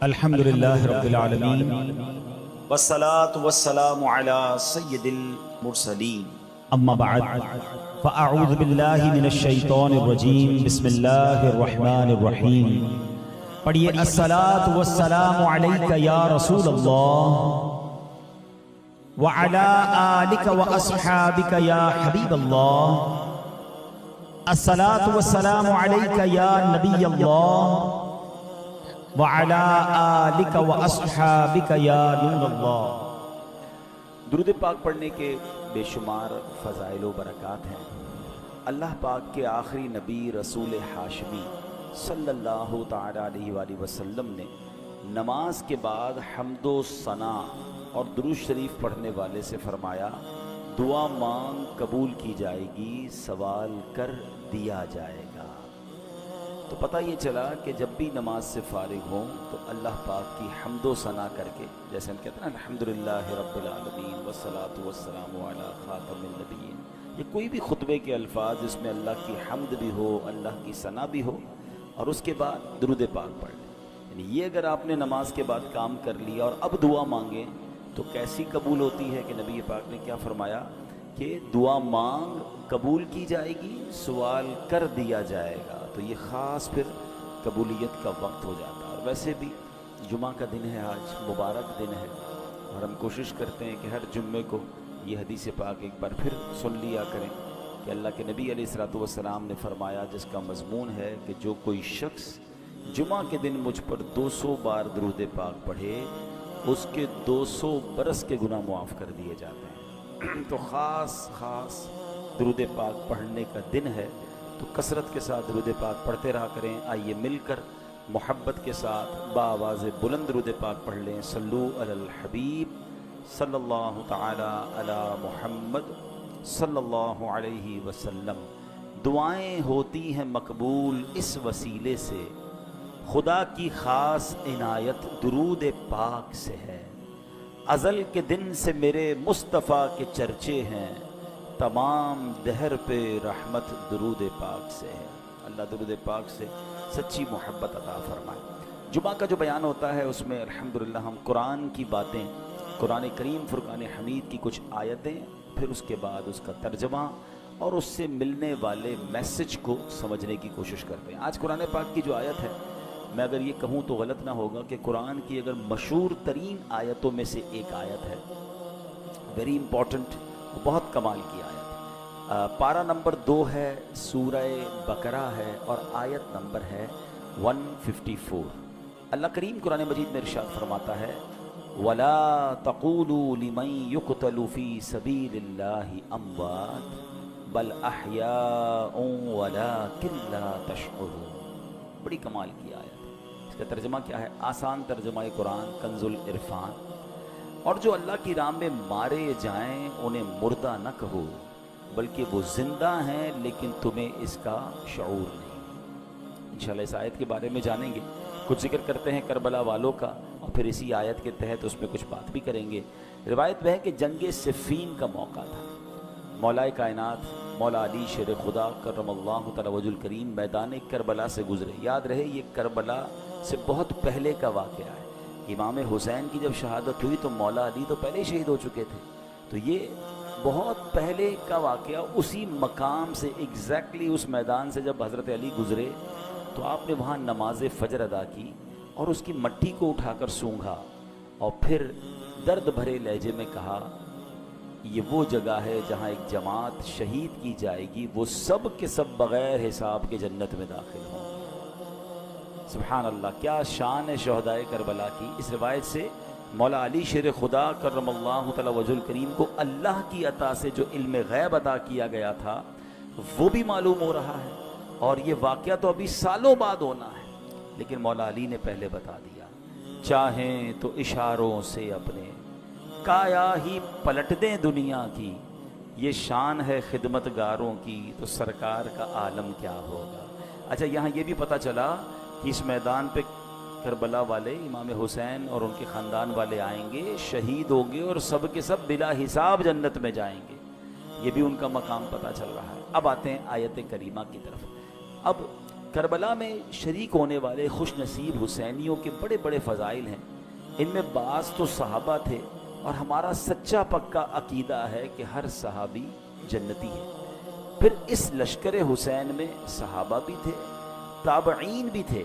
الحمدللہ رب العالمین والصلاة والسلام على سید المرسلین اما بعد فاعوذ باللہ من الشیطان الرجیم بسم اللہ الرحمن الرحیم پڑھیے الصلاة والسلام علیک یا رسول اللہ وعلی آلک واصحابک یا حبیب اللہ الصلاة والسلام علیک یا نبی اللہ وعلی آلک واصحابک یا نور اللہ۔ درود پاک پڑھنے کے بے شمار فضائل و برکات ہیں۔ اللہ پاک کے آخری نبی رسول ہاشمی صلی اللہ تعالی علیہ وآلہ وسلم نے نماز کے بعد حمد و ثنا اور درود شریف پڑھنے والے سے فرمایا، دعا مانگ قبول کی جائے گی، سوال کر دیا جائے گا۔ تو پتہ یہ چلا کہ جب بھی نماز سے فارغ ہوں تو اللہ پاک کی حمد و ثنا کر کے، جیسے ہم کہتے ہیں نا الحمدللہ رب العالمین والصلاة والسلام علی خاتم النبیین، یہ کوئی بھی خطبے کے الفاظ جس میں اللہ کی حمد بھی ہو، اللہ کی ثنا بھی ہو، اور اس کے بعد درود پاک پڑھ لیں۔ یعنی یہ اگر آپ نے نماز کے بعد کام کر لیا اور اب دعا مانگیں تو کیسی قبول ہوتی ہے کہ نبی پاک نے کیا فرمایا کہ دعا مانگ قبول کی جائے گی، سوال کر دیا جائے گا۔ تو یہ خاص پھر قبولیت کا وقت ہو جاتا ہے۔ اور ویسے بھی جمعہ کا دن ہے، آج مبارک دن ہے، اور ہم کوشش کرتے ہیں کہ ہر جمعے کو یہ حدیث پاک ایک بار پھر سن لیا کریں کہ اللہ کے نبی علیہ الصلوۃ والسلام نے فرمایا، جس کا مضمون ہے کہ جو کوئی شخص جمعہ کے دن مجھ پر 200 بار درود پاک پڑھے اس کے 200 برس کے گناہ معاف کر دیے جاتے ہیں۔ تو خاص درود پاک پڑھنے کا دن ہے، تو کثرت کے ساتھ درود پاک پڑھتے رہا کریں۔ آئیے مل کر محبت کے ساتھ بآواز بلند درود پاک پڑھ لیں۔ صلو علی الحبیب صلی اللہ تعالی علی محمد صلی اللہ علیہ وسلم۔ دعائیں ہوتی ہیں مقبول اس وسیلے سے، خدا کی خاص عنایت درود پاک سے ہے۔ ازل کے دن سے میرے مصطفیٰ کے چرچے ہیں، تمام دہر پہ رحمت درود پاک سے ہے۔ اللہ درود پاک سے سچی محبت عطا فرمائے۔ جمعہ کا جو بیان ہوتا ہے اس میں الحمدللہ ہم قرآن کی باتیں، قرآن کریم فرقان حمید کی کچھ آیتیں، پھر اس کے بعد اس کا ترجمہ اور اس سے ملنے والے میسج کو سمجھنے کی کوشش کرتے ہیں۔ آج قرآن پاک کی جو آیت ہے، میں اگر یہ کہوں تو غلط نہ ہوگا کہ قرآن کی اگر مشہور ترین آیتوں میں سے ایک آیت ہے، ویری امپورٹنٹ، بہت کمال کی آیت۔ پارہ نمبر 2 ہے، سورہ بقرہ ہے، اور آیت نمبر ہے 154۔ اللہ کریم قرآن مجید میں ارشاد فرماتا ہے، وَلَا تَقُولُوا لِمَن يُقْتَلُ فِي سَبِيلِ اللَّهِ أَمْوَاتٌ بَلْ أَحْيَاءٌ وَلَٰكِن لَّا تَشْعُرُونَ۔ بڑی کمال کی آیت۔ اس کا ترجمہ کیا ہے؟ آسان ترجمہ قرآن کنز العرفان، اور جو اللہ کی راہ میں مارے جائیں انہیں مردہ نہ کہو، بلکہ وہ زندہ ہیں لیکن تمہیں اس کا شعور نہیں۔ انشاءاللہ اس آیت کے بارے میں جانیں گے، کچھ ذکر کرتے ہیں کربلا والوں کا، اور پھر اسی آیت کے تحت اس میں کچھ بات بھی کریں گے۔ روایت میں ہے کہ جنگ صفین کا موقع تھا، مولا کائنات مولا علی شیر خدا کرم اللہ تعالی وجہ الکریم میدان کربلا سے گزرے۔ یاد رہے یہ کربلا سے بہت پہلے کا واقعہ ہے۔ امام حسین کی جب شہادت ہوئی تو مولا علی تو پہلے شہید ہو چکے تھے، تو یہ بہت پہلے کا واقعہ۔ اسی مقام سے ایگزیکٹلی اس میدان سے جب حضرت علی گزرے تو آپ نے وہاں نماز فجر ادا کی اور اس کی مٹی کو اٹھا کر سونگھا، اور پھر درد بھرے لہجے میں کہا، یہ وہ جگہ ہے جہاں ایک جماعت شہید کی جائے گی، وہ سب کے سب بغیر حساب کے جنت میں داخل ہوں۔ سبحان اللہ، کیا شان ہے شہدائے کربلا کی۔ اس روایت سے مولا علی شیر خدا کرم اللہ تعالی وجہ الکریم کو اللہ کی عطا سے جو علم غیب عطا کیا گیا تھا وہ بھی معلوم ہو رہا ہے، اور یہ واقعہ تو ابھی سالوں بعد ہونا ہے، لیکن مولا علی نے پہلے بتا دیا۔ چاہیں تو اشاروں سے اپنے کایا ہی پلٹ دیں دنیا کی، یہ شان ہے خدمت گاروں کی، تو سرکار کا عالم کیا ہوگا۔ اچھا، یہاں یہ بھی پتہ چلا کہ اس میدان پہ کربلا والے امام حسین اور ان کے خاندان والے آئیں گے، شہید ہوں گے، اور سب کے سب بلا حساب جنت میں جائیں گے۔ یہ بھی ان کا مقام پتہ چل رہا ہے۔ اب آتے ہیں آیت کریمہ کی طرف۔ اب کربلا میں شریک ہونے والے خوش نصیب حسینیوں کے بڑے بڑے فضائل ہیں. ان میں بعض تو صحابہ تھے، اور ہمارا سچا پکا عقیدہ ہے کہ ہر صحابی جنتی ہے. پھر اس لشکر حسین میں صحابہ بھی تھے، تابعین بھی تھے،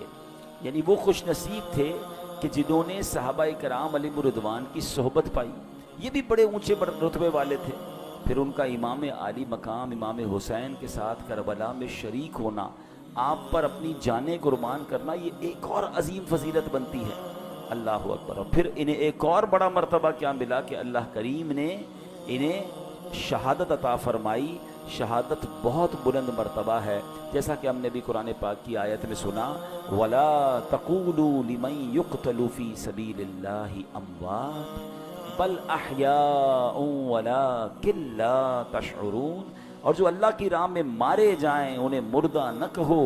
یعنی وہ خوش نصیب تھے کہ جنہوں نے صحابہ کرام علیہم الرضوان کی صحبت پائی. یہ بھی بڑے اونچے رتبے والے تھے. پھر ان کا امام عالی مقام امام حسین کے ساتھ کربلا میں شریک ہونا، آپ پر اپنی جانیں قربان کرنا، یہ ایک اور عظیم فضیلت بنتی ہے. اللہ اکبر. اور پھر انہیں ایک اور بڑا مرتبہ کیا ملا کہ اللہ کریم نے انہیں شہادت عطا فرمائی. شہادت بہت بلند مرتبہ ہے، جیسا کہ ہم نے بھی قرآن پاک کی آیت میں سنا، وَلَا تَقُولُوا لِمَن يُقْتَلُ فِي سَبِيلِ اللَّهِ أَمْوَاتٌ بَلْ أَحْيَاءٌ وَلَٰكِن لَّا تَشْعُرُونَ. اور جو اللہ کی راہ میں مارے جائیں انہیں مردہ نہ کہو،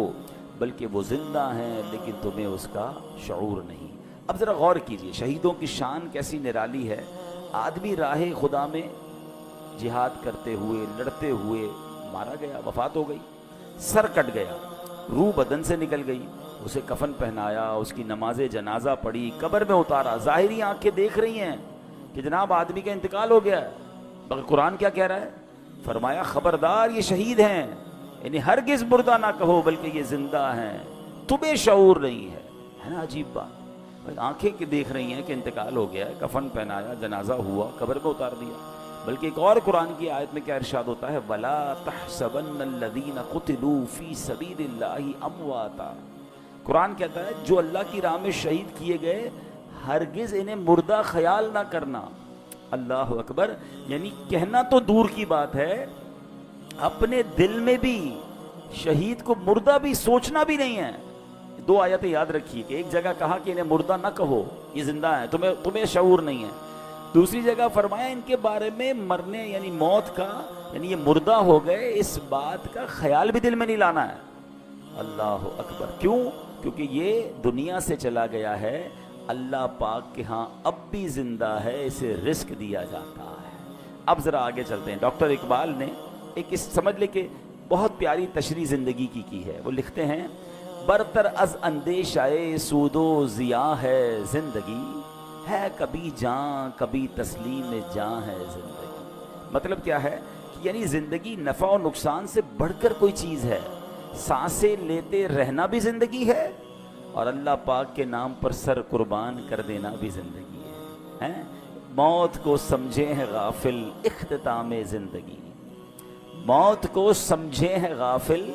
بلکہ وہ زندہ ہیں لیکن تمہیں اس کا شعور نہیں. اب ذرا غور کیجئے، شہیدوں کی شان کیسی نرالی ہے. آدمی راہ خدا میں جہاد کرتے ہوئے لڑتے ہوئے مارا گیا، وفات ہو گئی، سر کٹ گیا، روح بدن سے نکل گئی، اسے کفن پہنایا، اس کی نماز جنازہ پڑھی، قبر میں اتارا. ظاہری آنکھیں دیکھ رہی ہیں کہ جناب آدمی کا انتقال ہو گیا ہے، مگر قرآن کیا کہہ رہا ہے؟ فرمایا خبردار یہ شہید ہیں، یعنی ہرگز مردہ نہ کہو بلکہ یہ زندہ ہیں، تمہیں شعور نہیں ہے. ہے نا عجیب بات؟ آنکھیں کہ دیکھ رہی ہیں کہ انتقال ہو گیا ہے، کفن پہنایا، جنازہ ہوا، قبر میں اتار دیا. بلکہ ایک اور قرآن کی آیت میں کیا ارشاد ہوتا ہے، وَلَا تَحْسَبَنَّ الَّذِينَ قُتِلُوا فِي سَبِيلِ اللَّهِ أَمْوَاتًا. قرآن کہتا ہے جو اللہ کی راہ میں شہید کیے گئے ہرگز انہیں مردہ خیال نہ کرنا. اللہ اکبر. یعنی کہنا تو دور کی بات ہے، اپنے دل میں بھی شہید کو مردہ بھی سوچنا بھی نہیں ہے. دو آیتیں یاد رکھیے کہ ایک جگہ کہا کہ انہیں مردہ نہ کہو، یہ زندہ ہیں، تمہیں شعور نہیں ہے. دوسری جگہ فرمایا ان کے بارے میں مرنے یعنی موت کا، یعنی یہ مردہ ہو گئے، اس بات کا خیال بھی دل میں نہیں لانا ہے. اللہ اکبر. کیوں؟ کیونکہ یہ دنیا سے چلا گیا ہے، اللہ پاک کے ہاں اب بھی زندہ ہے، اسے رزق دیا جاتا ہے. اب ذرا آگے چلتے ہیں. ڈاکٹر اقبال نے ایک سمجھ لے کہ بہت پیاری تشریح زندگی کی ہے. وہ لکھتے ہیں برتر از اندیشہ سود و ضیاء ہے زندگی، ہے کبھی جاں کبھی تسلیم جاں ہے زندگی. مطلب کیا ہے کہ یعنی زندگی نفع و نقصان سے بڑھ کر کوئی چیز ہے. سانسیں لیتے رہنا بھی زندگی ہے، اور اللہ پاک کے نام پر سر قربان کر دینا بھی زندگی ہے. موت کو سمجھے ہیں غافل اختتام زندگی، موت کو سمجھے ہیں غافل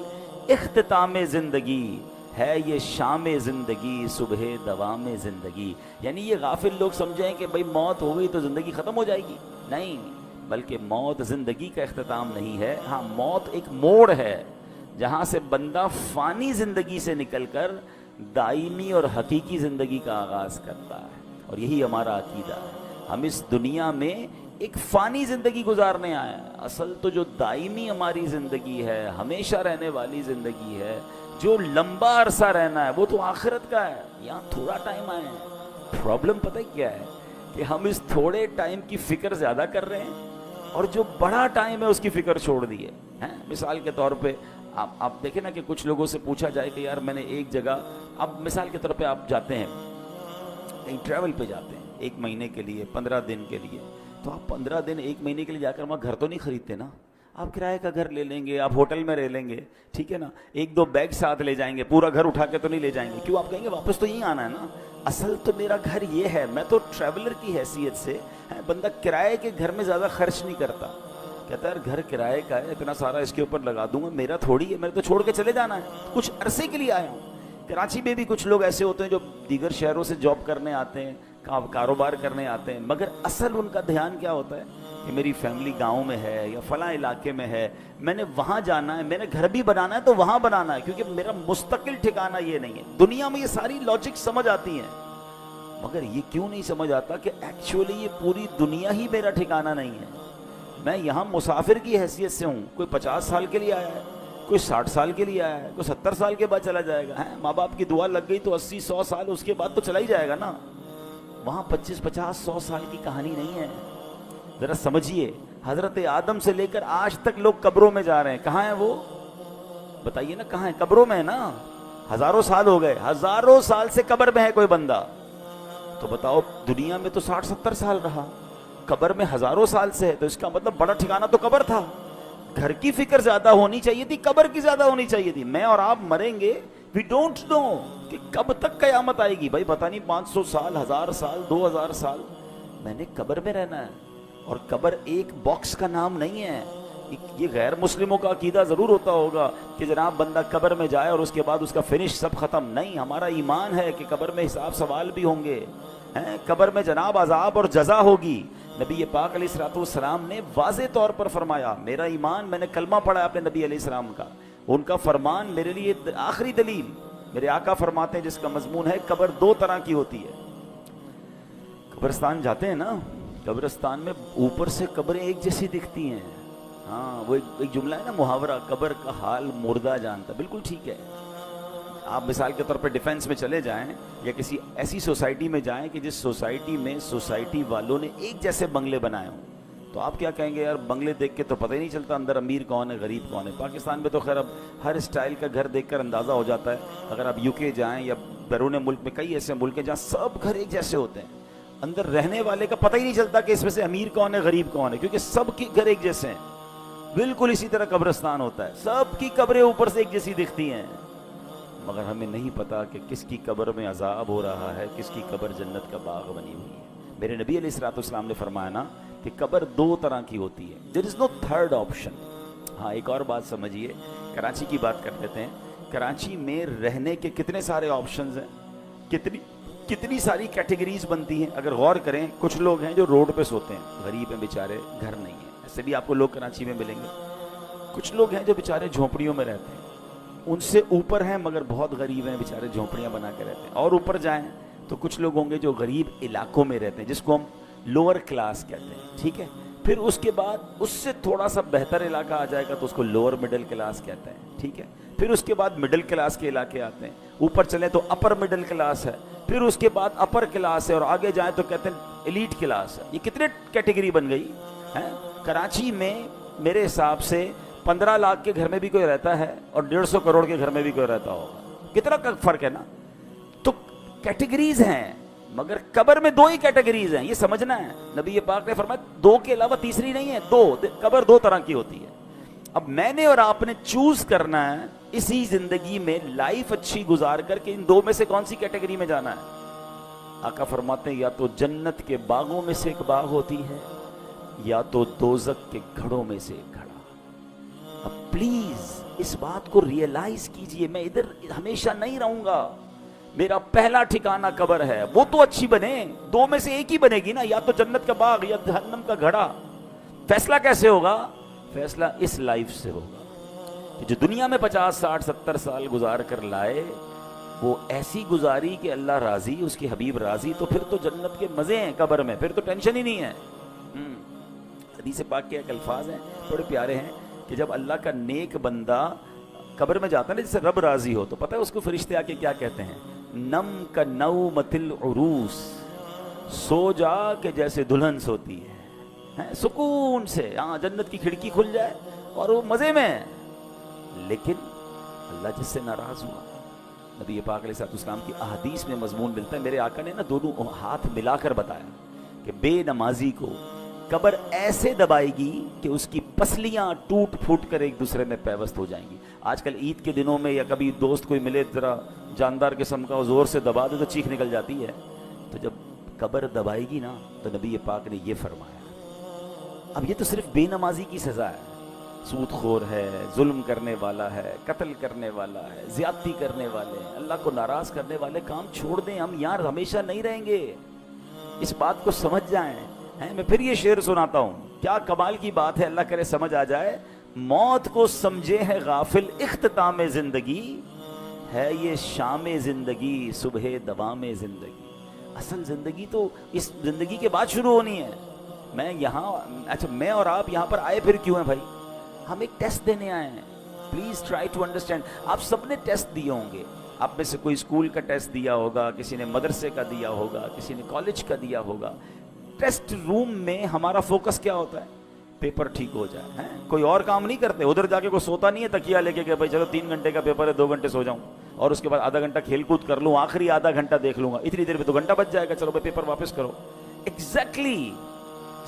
اختتام زندگی، ہے یہ شام زندگی صبح دوام زندگی. یعنی یہ غافل لوگ سمجھیں کہ بھئی موت ہو گئی تو زندگی ختم ہو جائے گی. نہیں، بلکہ موت زندگی کا اختتام نہیں ہے. ہاں، موت ایک موڑ ہے جہاں سے بندہ فانی زندگی سے نکل کر دائمی اور حقیقی زندگی کا آغاز کرتا ہے. اور یہی ہمارا عقیدہ ہے. ہم اس دنیا میں ایک فانی زندگی گزارنے آئے ہیں. اصل تو جو دائمی ہماری زندگی ہے، ہمیشہ رہنے والی زندگی ہے، جو لمبا عرصہ رہنا ہے، وہ تو آخرت کا ہے. یہاں تھوڑا ٹائم آئے ہیں. پرابلم پتہ کیا ہے کہ ہم اس تھوڑے ٹائم کی فکر زیادہ کر رہے ہیں، اور جو بڑا ٹائم ہے اس کی فکر چھوڑ دی ہے. مثال کے طور پہ آپ دیکھیں نا کہ کچھ لوگوں سے پوچھا جائے کہ یار میں نے ایک جگہ، اب مثال کے طور پہ آپ جاتے ہیں کہیں ٹریول پہ جاتے ہیں 1 مہینے کے لیے، 15 دن کے لیے، تو آپ 15 دن 1 مہینے کے لیے جا کر وہاں گھر تو نہیں خریدتے نا. آپ کرائے کا گھر لے لیں گے، آپ ہوٹل میں رہ لیں گے، ٹھیک ہے نا. 1-2 بیگ ساتھ لے جائیں گے، پورا گھر اٹھا کے تو نہیں لے جائیں گے. کیوں؟ آپ کہیں گے واپس تو یہیں آنا ہے نا. اصل تو میرا گھر یہ ہے، میں تو ٹریولر کی حیثیت سے، بندہ کرائے کے گھر میں زیادہ خرچ نہیں کرتا. کہتا ہے گھر کرائے کا ہے، اتنا سارا اس کے اوپر لگا دوں گا، میرا تھوڑی ہے، میں تو چھوڑ کے چلے جانا ہے، کچھ عرصے کے لیے آیا ہوں. کراچی میں بھی کچھ لوگ ایسے ہوتے ہیں جو دیگر شہروں سے جاب کرنے آتے ہیں، کاروبار کرنے آتے ہیں، مگر اصل ان کا دھیان کیا ہوتا ہے کہ میری فیملی گاؤں میں ہے یا فلاں علاقے میں ہے، میں نے وہاں جانا ہے، میں نے گھر بھی بنانا ہے تو وہاں بنانا ہے، کیونکہ میرا مستقل ٹھکانہ یہ نہیں ہے. دنیا میں یہ ساری لاجک سمجھ آتی ہیں، مگر یہ کیوں نہیں سمجھ آتا کہ ایکچولی یہ پوری دنیا ہی میرا ٹھکانہ نہیں ہے. میں یہاں مسافر کی حیثیت سے ہوں. کوئی 50 سال کے لیے آیا ہے، کوئی 60 سال کے لیے آیا ہے، کوئی 70 سال کے بعد چلا جائے گا. ماں باپ کی دعا لگ گئی تو 80-100 سال اس کے بعد تو چلا ہی جائے گا نا. وہاں 25-50-100 سال کی کہانی نہیں ہے. ذرا سمجھیے، حضرت آدم سے لے کر آج تک لوگ قبروں میں جا رہے ہیں. کہاں ہیں وہ؟ بتائیے نا، کہاں ہیں؟ قبروں میں ہے نا. ہزاروں سال ہو گئے، ہزاروں سال سے قبر میں ہے کوئی بندہ، تو بتاؤ دنیا میں تو 60-70 سال رہا، قبر میں ہزاروں سال سے ہے، تو اس کا مطلب بڑا ٹھکانہ تو قبر تھا۔ گھر کی فکر زیادہ ہونی چاہیے تھی، قبر کی زیادہ ہونی چاہیے تھی۔ میں اور آپ مریں گے، وی ڈونٹ نو کہ کب تک قیامت آئے گی، بھائی پتہ نہیں 500 سال، 1000 سال، 2000 سال، میں نے قبر میں رہنا ہے۔ اور قبر ایک باکس کا نام نہیں ہے۔ یہ غیر مسلموں کا عقیدہ ضرور ہوتا ہوگا کہ جناب بندہ قبر میں جائے اور اس کے بعد اس کا فنش سب ختم، نہیں، ہمارا ایمان ہے کہ قبر میں حساب سوال بھی ہوں گے، قبر میں جناب عذاب اور جزا ہوگی۔ نبی پاک علیہ الصلوۃ والسلام نے واضح طور پر فرمایا، میرا ایمان، میں نے کلمہ پڑھا اپنے نبی علیہ السلام کا، ان کا فرمان میرے لیے آخری دلیل۔ میرے آقا فرماتے ہیں جس کا مضمون ہے قبر دو طرح کی ہوتی ہے۔ قبرستان جاتے ہیں نا، قبرستان میں اوپر سے قبریں ایک جیسی دکھتی ہیں، ہاں وہ ایک جملہ ہے نا محاورہ، قبر کا حال مردہ جانتا، بالکل ٹھیک ہے۔ آپ مثال کے طور پہ ڈیفینس میں چلے جائیں یا کسی ایسی سوسائٹی میں جائیں کہ جس سوسائٹی میں سوسائٹی والوں نے ایک جیسے بنگلے بنائے ہوں، تو آپ کیا کہیں گے، یار بنگلے دیکھ کے تو پتہ ہی نہیں چلتا اندر امیر کون ہے غریب کون ہے۔ پاکستان میں تو خیر اب ہر اسٹائل کا گھر دیکھ کر اندازہ ہو جاتا ہے۔ اگر آپ یو کے جائیں یا بیرون ملک میں کئی ایسے ملک ہیں جہاں سب گھر ایک جیسے ہوتے ہیں، اندر رہنے والے کا پتہ ہی نہیں چلتا کہ اس میں سے امیر کون ہے غریب کون ہے، کیونکہ سب کے گھر ایک جیسے ہیں۔ بالکل اسی طرح قبرستان ہوتا ہے، سب کی قبریں اوپر سے ایک جیسی دکھتی ہیں، مگر ہمیں نہیں پتا کہ کس کی قبر میں عذاب ہو رہا ہے، کس کی قبر جنت کا باغ بنی ہوئی ہے۔ میرے نبی علیہ الصلوۃ والسلام نے فرمایا نا کہ قبر دو طرح کی ہوتی ہے، دیر از نو تھرڈ آپشن۔ ہاں ایک اور بات سمجھیے، کراچی کی بات کر لیتے ہیں۔ کراچی میں رہنے کے کتنے سارے آپشنز ہیں، کتنی ساری کیٹیگریز بنتی ہیں۔ اگر غور کریں، کچھ لوگ ہیں جو روڈ پہ سوتے ہیں، غریب ہیں بیچارے، گھر نہیں ہیں، ایسے بھی آپ کو لوگ کراچی میں ملیں گے۔ کچھ لوگ ہیں جو بیچارے جھونپڑیوں میں رہتے ہیں، ان سے اوپر ہیں مگر بہت غریب ہیں، بیچارے جھونپڑیاں بنا کے رہتے ہیں۔ اور اوپر جائیں تو کچھ لوگ ہوں گے جو غریب علاقوں میں رہتے ہیں، جس کو ہم لوور کلاس کہتے ہیں، ٹھیک ہے۔ پھر اس کے بعد اس سے تھوڑا سا بہتر علاقہ آ جائے گا تو اس کو لوور مڈل کلاس کہتے ہیں، ٹھیک ہے۔ پھر اس کے بعد مڈل کلاس کے علاقے آتے ہیں، اوپر چلیں تو اپر مڈل کلاس ہے، پھر اس کے بعد اپر کلاس ہے، اور آگے جائیں تو کہتے ہیں ایلیٹ کلاس ہے۔ یہ کتنے کیٹیگری بن گئی ہے۔ کراچی میں میرے حساب سے 15 لاکھ کے گھر میں بھی کوئی رہتا ہے اور 150 کروڑ کے گھر میں بھی کوئی رہتا ہوگا، کتنا فرق ہے نا۔ تو کیٹیگریز ہیں، مگر قبر میں دو ہی کیٹیگریز ہیں، یہ سمجھنا ہے۔ نبی پاک نے فرمایا دو کے علاوہ تیسری نہیں ہے، دو، قبر دو طرح کی ہوتی ہے۔ اب میں نے اور آپ نے چوز کرنا ہے اسی زندگی میں لائف اچھی گزار کر کے ان دو میں سے کون سی کیٹیگری میں جانا ہے۔ آقا فرماتے ہیں یا تو جنت کے باغوں میں سے ایک باغ ہوتی ہے، یا تو دوزخ کے گھڑوں میں سے ایک گھڑا۔ اب پلیز اس بات کو ریئلائز کیجئے، میں ادھر ہمیشہ نہیں رہوں گا، میرا پہلا ٹھکانہ قبر ہے، وہ تو اچھی بنے، دو میں سے ایک ہی بنے گی نا، یا تو جنت کا باغ یا جہنم کا گھڑا۔ فیصلہ کیسے ہوگا؟ فیصلہ اس لائف سے ہوگا کہ جو دنیا میں 50 60 70 سال گزار کر لائے، وہ ایسی گزاری کہ اللہ راضی، اس کے حبیب راضی، تو پھر تو جنت کے مزے ہیں قبر میں، پھر تو ٹینشن ہی نہیں ہے۔ حدیث پاک کے ایک الفاظ ہیں بڑے پیارے ہیں کہ جب اللہ کا نیک بندہ قبر میں جاتا ہے نا، جس سے رب راضی ہو، تو پتہ ہے اس کو فرشتے آ کے کیا کہتے ہیں؟ نم کا نومت العروس، سو جا کہ جیسے دلہن سوتی ہے، سکون سے، ہاں جنت کی کھڑکی کھل جائے اور وہ مزے میں ہے۔ لیکن اللہ جس سے ناراض ہوا، نبی پاک علیہ السلام کی احادیث میں مضمون ملتا ہے، میرے آقا نے نا دونوں ہاتھ ملا کر بتایا کہ بے نمازی کو قبر ایسے دبائے گی کہ اس کی پسلیاں ٹوٹ پھوٹ کر ایک دوسرے میں پیوست ہو جائیں گی۔ آج کل عید کے دنوں میں یا کبھی دوست کوئی ملے ذرا جاندار قسم کا، زور سے دبا دے تو چیخ نکل جاتی ہے، تو جب قبر دبائے گی نا تو نبی پاک نے یہ فرمایا۔ اب یہ تو صرف بے نمازی کی سزا ہے، سود خور ہے، ظلم کرنے والا ہے، قتل کرنے والا ہے، زیادتی کرنے والے ہیں، اللہ کو ناراض کرنے والے کام چھوڑ دیں، ہم یار ہمیشہ نہیں رہیں گے، اس بات کو سمجھ جائیں۔ میں پھر یہ شعر سناتا ہوں، کیا کمال کی بات ہے، اللہ کرے سمجھ آ جائے۔ موت کو سمجھے ہے غافل اختتام زندگی، ہے یہ شام زندگی صبح دوام زندگی۔ اصل زندگی تو اس زندگی کے بعد شروع ہونی ہے۔ میں یہاں، اچھا میں اور آپ یہاں پر آئے پھر کیوں ہیں بھائی؟ ہم ایک ٹیسٹ دینے آئے ہیں، پلیز ٹرائی ٹو انڈرسٹینڈ۔ آپ سب نے ٹیسٹ دیے ہوں گے، آپ میں سے کوئی اسکول کا ٹیسٹ دیا ہوگا، کسی نے مدرسے کا دیا ہوگا، کسی نے کالج کا دیا ہوگا۔ ٹیسٹ روم میں ہمارا فوکس کیا ہوتا ہے؟ پیپر ٹھیک ہو جائے، ہیں کوئی اور کام نہیں کرتے، ادھر جا کے کوئی سوتا نہیں ہے تکیہ لے کے کہ بھائی چلو 3 گھنٹے کا پیپر ہے 2 گھنٹے سو جاؤں، اور اس کے بعد آدھا گھنٹہ کھیل کود کر لوں, آخری آدھا گھنٹہ دیکھ لوں گا, اتنی دیر میں تو گھنٹہ بچ جائے گا, چلو بھائی پیپر واپس کرو. ایگزیکٹلی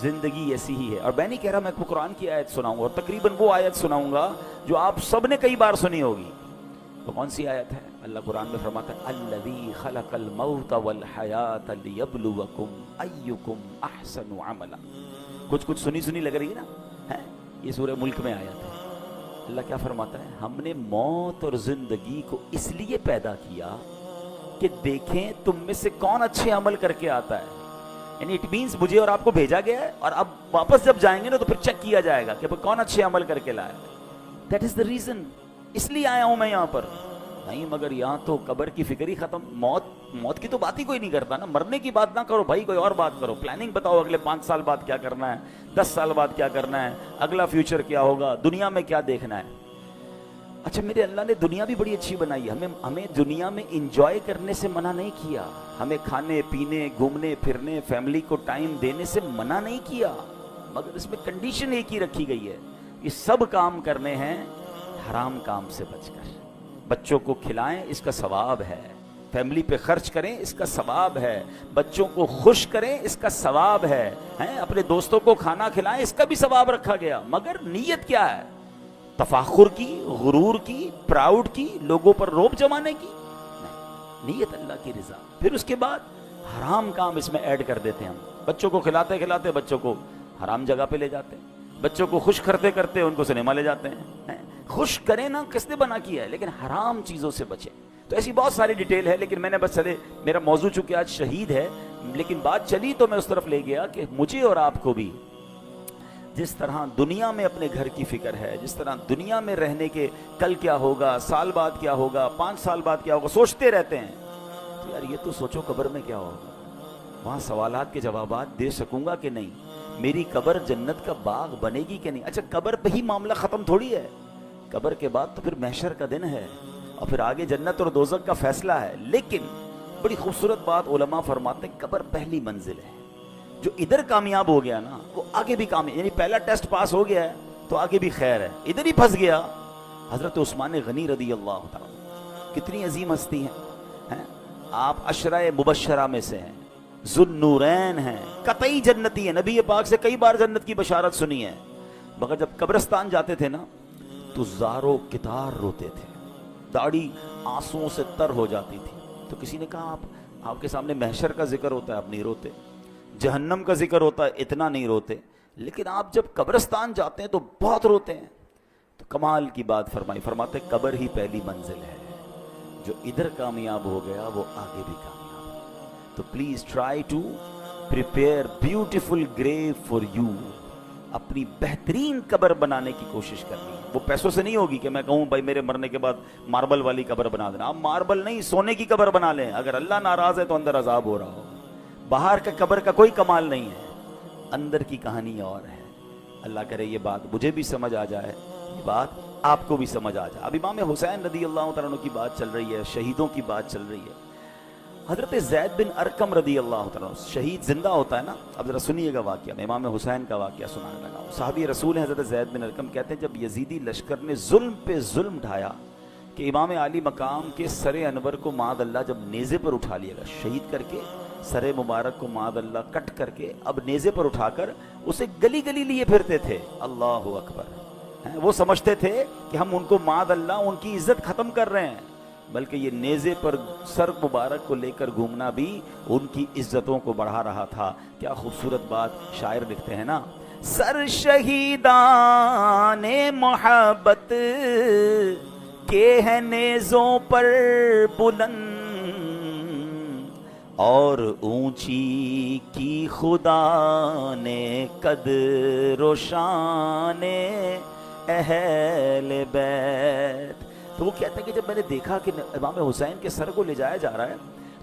زندگی ایسی ہی ہے. اور میں نہیں کہہ رہا میں آپ کو قرآن کی آیت سناؤں گا, اور تقریباً وہ آیت سناؤں گا جو آپ سب نے کئی بار سنی ہوگی. تو کون سی آیت ہے؟ اللہ قرآن میں فرماتا ہے الذی خلق الموت والحیات لیبلوکم ایکم احسن عملا. کچھ سنی لگ رہی ہے نا, یہ سورہ ملک میں آیت ہے. اللہ کیا فرماتا ہے, ہم نے موت اور زندگی کو اس لیے پیدا کیا کہ دیکھیں تم میں سے کون اچھے عمل کر کے آتا ہے. یعنی اٹ مینس مجھے اور آپ کو بھیجا گیا ہے, اور اب واپس جب جائیں گے نا تو پھر چیک کیا جائے گا کہ کون اچھے عمل کر کے لایا. دیٹ از دا ریزن, اس لیے آیا ہوں میں یہاں پر. نہیں مگر یہاں تو قبر کی فکر ہی ختم. موت کی تو بات ہی کوئی نہیں کرتا نا. مرنے کی بات نہ کرو بھائی, کوئی اور بات کرو. پلاننگ بتاؤ اگلے 5 سال بعد کیا کرنا ہے, 10 سال بعد کیا کرنا ہے, اگلا فیوچر کیا ہوگا, دنیا میں کیا دیکھنا ہے. اچھا میرے اللہ نے دنیا بھی بڑی اچھی بنائی ہے. ہمیں دنیا میں انجوائے کرنے سے منع نہیں کیا, ہمیں کھانے پینے گھومنے پھرنے فیملی کو ٹائم دینے سے منع نہیں کیا, مگر اس میں کنڈیشن ایک ہی رکھی گئی ہے, یہ سب کام کرنے ہیں حرام کام سے بچ کر. بچوں کو کھلائیں اس کا ثواب ہے, فیملی پہ خرچ کریں اس کا ثواب ہے, بچوں کو خوش کریں اس کا ثواب ہے, اپنے دوستوں کو کھانا کھلائیں اس کا بھی ثواب رکھا گیا. مگر نیت کیا ہے؟ تفاخر کی, غرور کی, پراؤڈ کی, لوگوں پر روب جمانے کی نہیں. نیت اللہ کی رضا. پھر اس کے بعد حرام کام اس میں ایڈ کر دیتے ہیں. ہم بچوں کو کھلاتے کھلاتے بچوں کو حرام جگہ پہ لے جاتے ہیں, بچوں کو خوش کرتے کرتے ان کو سنیما لے جاتے ہیں. خوش کریں نا, کس نے بنا کیا ہے, لیکن حرام چیزوں سے بچیں. تو ایسی بہت ساری ڈیٹیل ہے, لیکن میں نے بس چلے, میرا موضوع چونکہ آج شہید ہے, لیکن بات چلی تو میں اس طرف لے گیا کہ مجھے اور آپ کو بھی جس طرح دنیا میں اپنے گھر کی فکر ہے, جس طرح دنیا میں رہنے کے کل کیا ہوگا, سال بعد کیا ہوگا, 5 سال بعد کیا ہوگا, سوچتے رہتے ہیں. تو یار یہ تو سوچو قبر میں کیا ہوگا, وہاں سوالات کے جوابات دے سکوں گا کہ نہیں, میری قبر جنت کا باغ بنے گی کہ نہیں. اچھا قبر پہ ہی معاملہ ختم تھوڑی ہے, قبر کے بعد تو پھر محشر کا دن ہے, اور پھر آگے جنت اور دوزخ کا فیصلہ ہے. لیکن بڑی خوبصورت بات علماء فرماتے ہیں, قبر پہلی منزل ہے. جو ادھر کامیاب ہو گیا نا وہ آگے بھی کامیاب, یعنی پہلا ٹیسٹ پاس ہو گیا ہے تو آگے بھی خیر ہے. ادھر ہی پھنس گیا. حضرت عثمان غنی رضی اللہ تعالیٰ کتنی عظیم ہستی ہیں, آپ عشرہ مبشرہ میں سے ہیں, ذوالنورین ہیں, قطعی جنتی ہیں, نبی پاک سے کئی بار جنت کی بشارت سنی ہے. مگر جب قبرستان جاتے تھے نا تو زارو کتار روتے تھے, داڑھی آنسوؤں سے تر ہو جاتی تھی. تو کسی نے کہا آپ کے سامنے محشر کا ذکر ہوتا ہے, آپ نہیں روتے, جہنم کا ذکر ہوتا ہے, اتنا نہیں روتے, لیکن آپ جب قبرستان جاتے ہیں تو بہت روتے ہیں. تو کمال کی بات فرمائی, فرماتے قبر ہی پہلی منزل ہے, جو ادھر کامیاب ہو گیا وہ آگے بھی کامیاب. تو please try to prepare beautiful grave for you. اپنی بہترین قبر بنانے کی کوشش کرنی ہے. وہ پیسوں سے نہیں ہوگی کہ میں کہوں بھائی میرے مرنے کے بعد ماربل والی قبر بنا دینا. آپ ماربل نہیں, سونے کی قبر بنا لیں. اگر اللہ ناراض ہے تو اندر عذاب ہو رہا ہو. باہر کا قبر کا کوئی کمال نہیں ہے, اندر کی کہانی اور ہے. اللہ کرے یہ بات مجھے بھی سمجھ آ جائے, یہ بات آپ کو بھی سمجھ آ جائے. اب امام حسین رضی اللہ تعالیٰ عنہ کی بات چل رہی ہے, شہیدوں کی بات چل رہی ہے. حضرت زید بن ارقم رضی اللہ تعالیٰ عنہ, شہید زندہ ہوتا ہے نا, اب ذرا سنیے گا واقعہ. میں امام حسین کا واقعہ سنانے لگا ہوں. صحابی رسول ہیں حضرت زید بن ارقم, کہتے ہیں جب یزیدی لشکر نے ظلم پہ ظلم ڈھایا کہ امام عالی مقام کے سر انور کو معاذ اللہ جب نیزے پر اٹھا لیا گیا, شہید کر کے سر مبارک کو معاذ اللہ کٹ کر کے اب نیزے پر اٹھا کر اسے گلی گلی لیے پھرتے تھے. اللہ اکبر. وہ سمجھتے تھے کہ ہم ان کو معاذ اللہ ان کی عزت ختم کر رہے ہیں, بلکہ یہ نیزے پر سر مبارک کو لے کر گھومنا بھی ان کی عزتوں کو بڑھا رہا تھا. کیا خوبصورت بات شاعر لکھتے ہیں نا, سر شہیدان محبت کے ہیں نیزوں پر بلند, اور اونچی کی خدا نے قدر و شان اہل بیت. تو وہ کہتا ہے کہ جب میں نے دیکھا کہ امام حسین کے سر کو لے جایا جا رہا ہے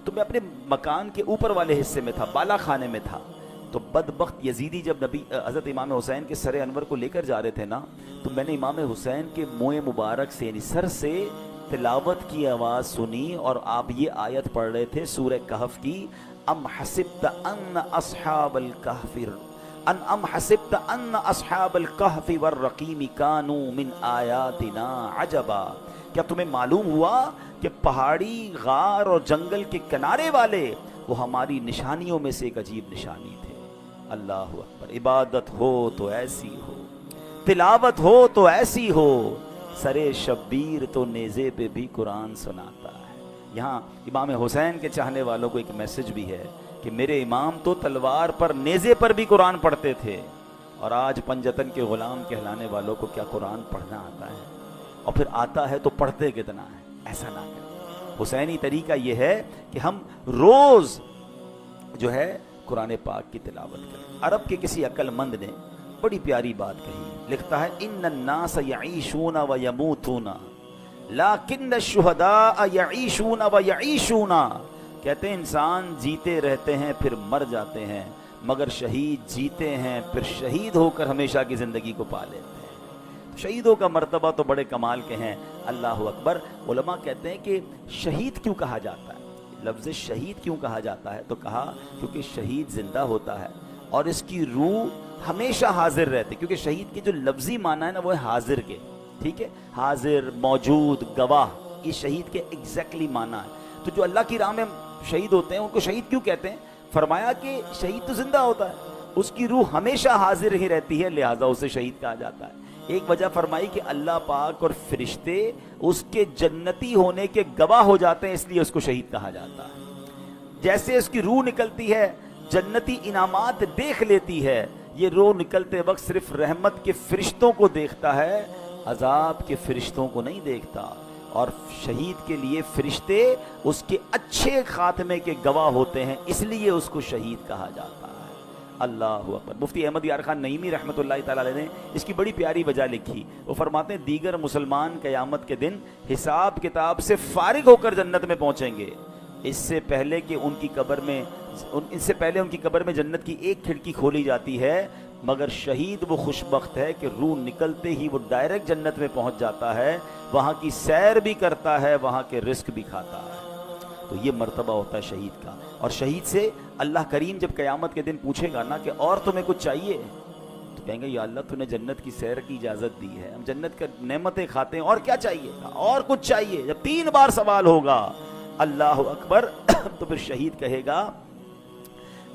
تو میں اپنے مکان کے اوپر والے حصے میں تھا, بالا خانے میں تھا. تو بدبخت یزیدی جب نبی حضرت امام حسین کے سر انور کو لے کر جا رہے تھے نا, تو میں نے امام حسین کے منہ مبارک سے یعنی سر سے تلاوت کی آواز سنی, اور آپ یہ آیت پڑھ رہے تھے سورہ کہف کی, ام حسبت ان اصحاب الکہف ام حسبت ان اصحاب الکہف والرقیم کانوا من آیاتنا عجبا، کیا تمہیں معلوم ہوا کہ پہاڑی، غار اور جنگل کے کنارے والے وہ ہماری نشانیوں میں سے ایک عجیب نشانی تھے۔ اللہ اکبر۔ عبادت ہو تو ایسی ہو، تلاوت ہو تو ایسی ہو، سرے شبیر تو نیزے پہ بھی قرآن سناتا ہے۔ یہاں امام حسین کے چاہنے والوں کو ایک میسج بھی ہے کہ میرے امام تو تلوار پر، نیزے پر بھی قرآن پڑھتے تھے، اور آج پنجتن کے غلام کہلانے والوں کو کیا قرآن پڑھنا آتا ہے؟ اور پھر آتا ہے تو پڑھتے کتنا ہے؟ ایسا نہ کریں۔ حسینی طریقہ یہ ہے کہ ہم روز جو ہے قرآن پاک کی تلاوت کریں۔ عرب کے کسی عقل مند نے بڑی پیاری بات کہی، لکھتا ہے ان الناس یعیشون و یموتون لیکن الشہداء یعیشون و یعیشون، کہتے ہیں انسان جیتے رہتے ہیں پھر مر جاتے ہیں، مگر شہید جیتے ہیں پھر شہید ہو کر ہمیشہ کی زندگی کو پا لیتے ہیں۔ شہیدوں کا مرتبہ تو بڑے کمال کے ہیں۔ اللہ اکبر۔ علماء کہتے ہیں کہ شہید کیوں کہا جاتا ہے، لفظ شہید کیوں کہا جاتا ہے، تو کہا کیونکہ شہید زندہ ہوتا ہے اور اس کی روح ہمیشہ حاضر رہتی، کیونکہ شہید کے جو لفظی معنی ہے نا وہ ہے حاضر کے، ٹھیک ہے، حاضر، موجود، گواہ، یہ شہید کے ایگزیکٹلی معنی ہے۔ تو جو اللہ کی راہ میں شہید ہوتے ہیں ان کو شہید کیوں کہتے ہیں؟ فرمایا کہ شہید تو زندہ ہوتا ہے، اس کی روح ہمیشہ حاضر ہی رہتی ہے، لہٰذا اسے شہید کہا جاتا ہے۔ ایک وجہ فرمائی کہ اللہ پاک اور فرشتے اس کے جنتی ہونے کے گواہ ہو جاتے ہیں، اس لیے اس کو شہید کہا جاتا ہے۔ جیسے اس کی روح نکلتی ہے، جنتی انعامات دیکھ لیتی ہے، یہ روح نکلتے وقت صرف رحمت کے فرشتوں کو دیکھتا ہے، عذاب کے فرشتوں کو نہیں دیکھتا، اور شہید کے لیے فرشتے اس کے اچھے خاتمے کے گواہ ہوتے ہیں، اس لیے اس کو شہید کہا جاتا ہے۔ اللہ اکبر۔ مفتی احمد یار خان نعیمی رحمۃ اللہ تعالی علیہ نے اس کی بڑی پیاری وجہ لکھی، وہ فرماتے ہیں دیگر مسلمان قیامت کے دن حساب کتاب سے فارغ ہو کر جنت میں پہنچیں گے، اس سے پہلے ان کی قبر میں جنت کی ایک کھڑکی کھولی جاتی ہے، مگر شہید وہ خوش بخت ہے کہ روح نکلتے ہی وہ ڈائریکٹ جنت میں پہنچ جاتا ہے، وہاں کی سیر بھی کرتا ہے، وہاں کے رزق بھی کھاتا ہے۔ تو یہ مرتبہ ہوتا ہے شہید کا۔ اور شہید سے اللہ کریم جب قیامت کے دن پوچھے گا نا کہ اور تمہیں کچھ چاہیے، تو کہیں گے یا اللہ تو نے جنت کی سیر کی اجازت دی ہے، ہم جنت کا نعمتیں کھاتے ہیں، اور کیا چاہیے؟ اور کچھ چاہیے۔ جب 3 بار سوال ہوگا اللہ اکبر تو پھر شہید کہے گا